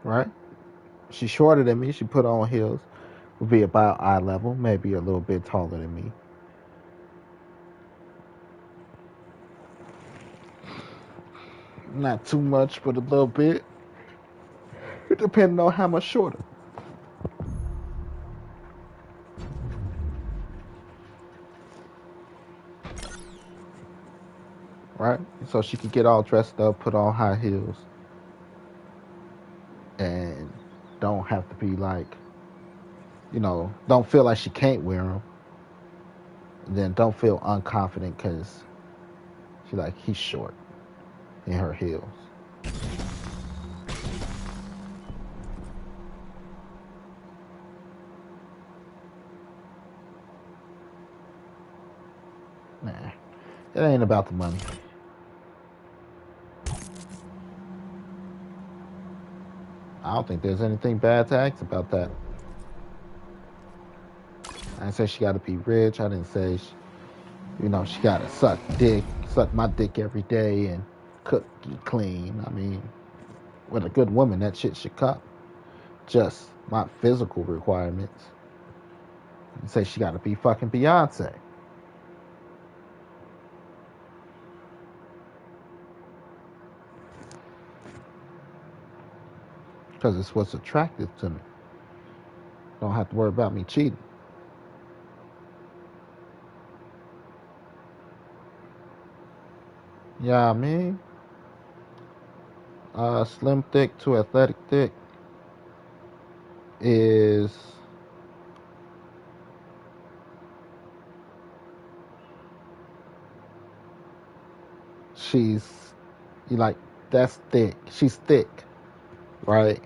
Right? She's shorter than me. She put on heels. Would be about eye level, maybe a little bit taller than me. Not too much, but a little bit. Depending on how much shorter. Right? So she could get all dressed up, put on high heels. and don't have to be like, don't feel like she can't wear them. And then don't feel unconfident because she like he's short in her heels. Nah, it ain't about the money. I don't think there's anything bad to ask about that. I didn't say she got to be rich. I didn't say, she got to suck my dick every day and cook and clean. I mean, with a good woman, that shit should come. Just my physical requirements. I didn't say she got to be fucking Beyonce. Because it's what's attractive to me. Don't have to worry about me cheating. Yeah, I mean, slim thick to athletic thick is she's you like that's thick. She's thick, right?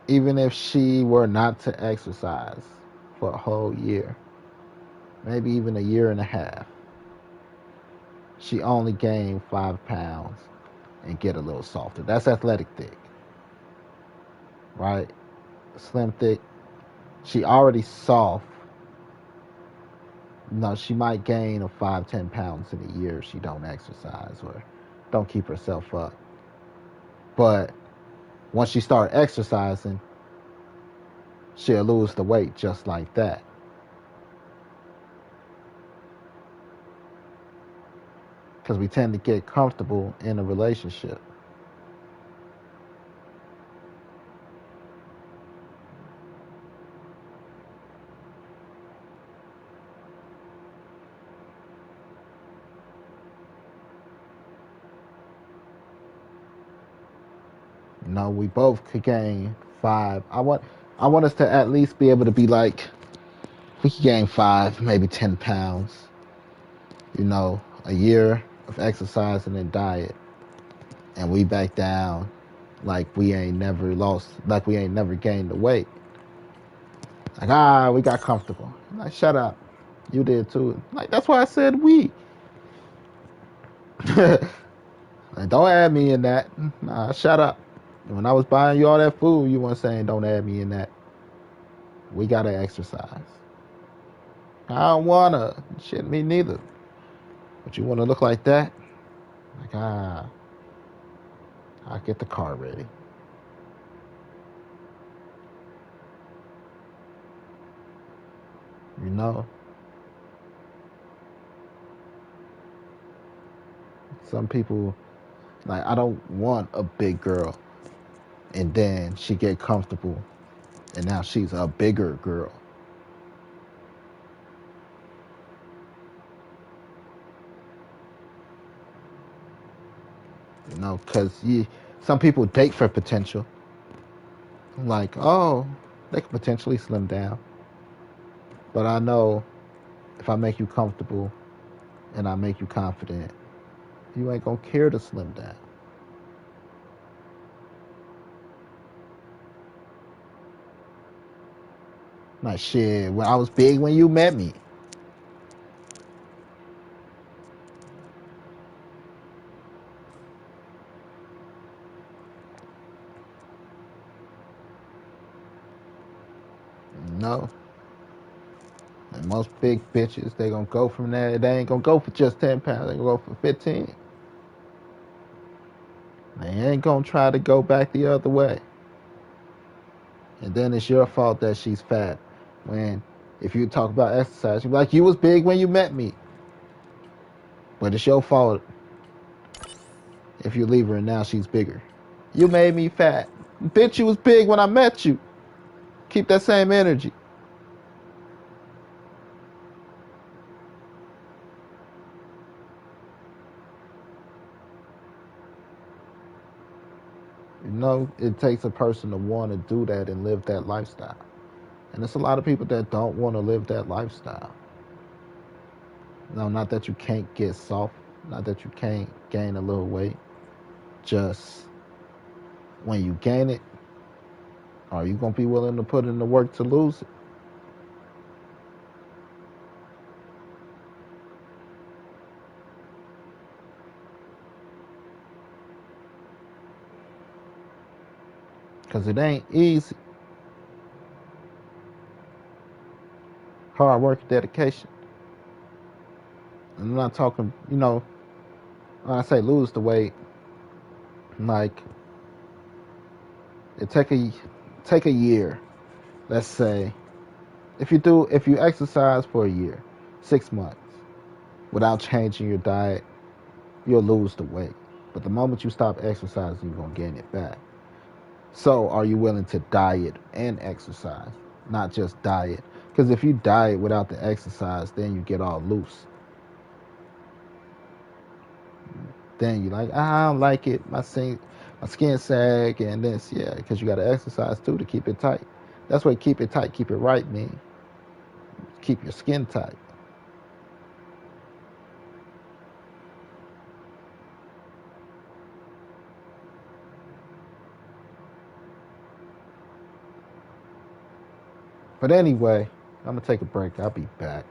Even if she were not to exercise for a whole year, maybe even a year and a half, she only gained 5 pounds and get a little softer. That's athletic thick, right? Slim thick, she already soft. No, she might gain a 5-10 pounds in a year if she don't exercise or don't keep herself up. But once she start exercising, she'll lose the weight just like that. Because we tend to get comfortable in a relationship. We both could gain 5. I want us to at least be able to be like, we could gain 5, maybe 10 pounds. A year of exercising and diet, and we back down like we ain't never lost, like we ain't never gained the weight. Like, we got comfortable. Like, shut up. You did too. Like, that's why I said we. Like, don't add me in that. Nah, shut up. When I was buying you all that food, you weren't saying don't add me in that. We gotta exercise. I don't wanna. Shit, me neither. But you wanna look like that? Like, I'll get the car ready. You know? Some people, like, I don't want a big girl. And then she get comfortable. And now she's a bigger girl. Because some people date for potential. Like, oh, they could potentially slim down. But I know if I make you comfortable and I make you confident, you ain't gonna care to slim down. Like, shit, when I was big when you met me. No. And most big bitches, they gonna go from there. They ain't gonna go for just 10 pounds. They gonna go for 15. They ain't gonna try to go back the other way. And then it's your fault that she's fat. When, if you talk about exercise, you're like, you was big when you met me. But it's your fault if you leave her and now she's bigger. You made me fat. Bitch, you was big when I met you. Keep that same energy. It takes a person to want to do that and live that lifestyle. And there's a lot of people that don't want to live that lifestyle. No, not that you can't get soft, not that you can't gain a little weight. Just when you gain it, are you going to be willing to put in the work to lose it? Because it ain't easy. Hard work, dedication. And I'm not talking, when I say lose the weight, like it take a year. Let's say if you exercise for a year, 6 months, without changing your diet, you'll lose the weight. But the moment you stop exercising, you're gonna gain it back. So are you willing to diet and exercise, not just diet? Because if you diet without the exercise, then you get all loose. Then you're like, I don't like it. My skin sag and this, yeah, because you got to exercise too to keep it tight. That's what keep it tight, keep it right mean. Keep your skin tight. But anyway, I'm gonna take a break. I'll be back.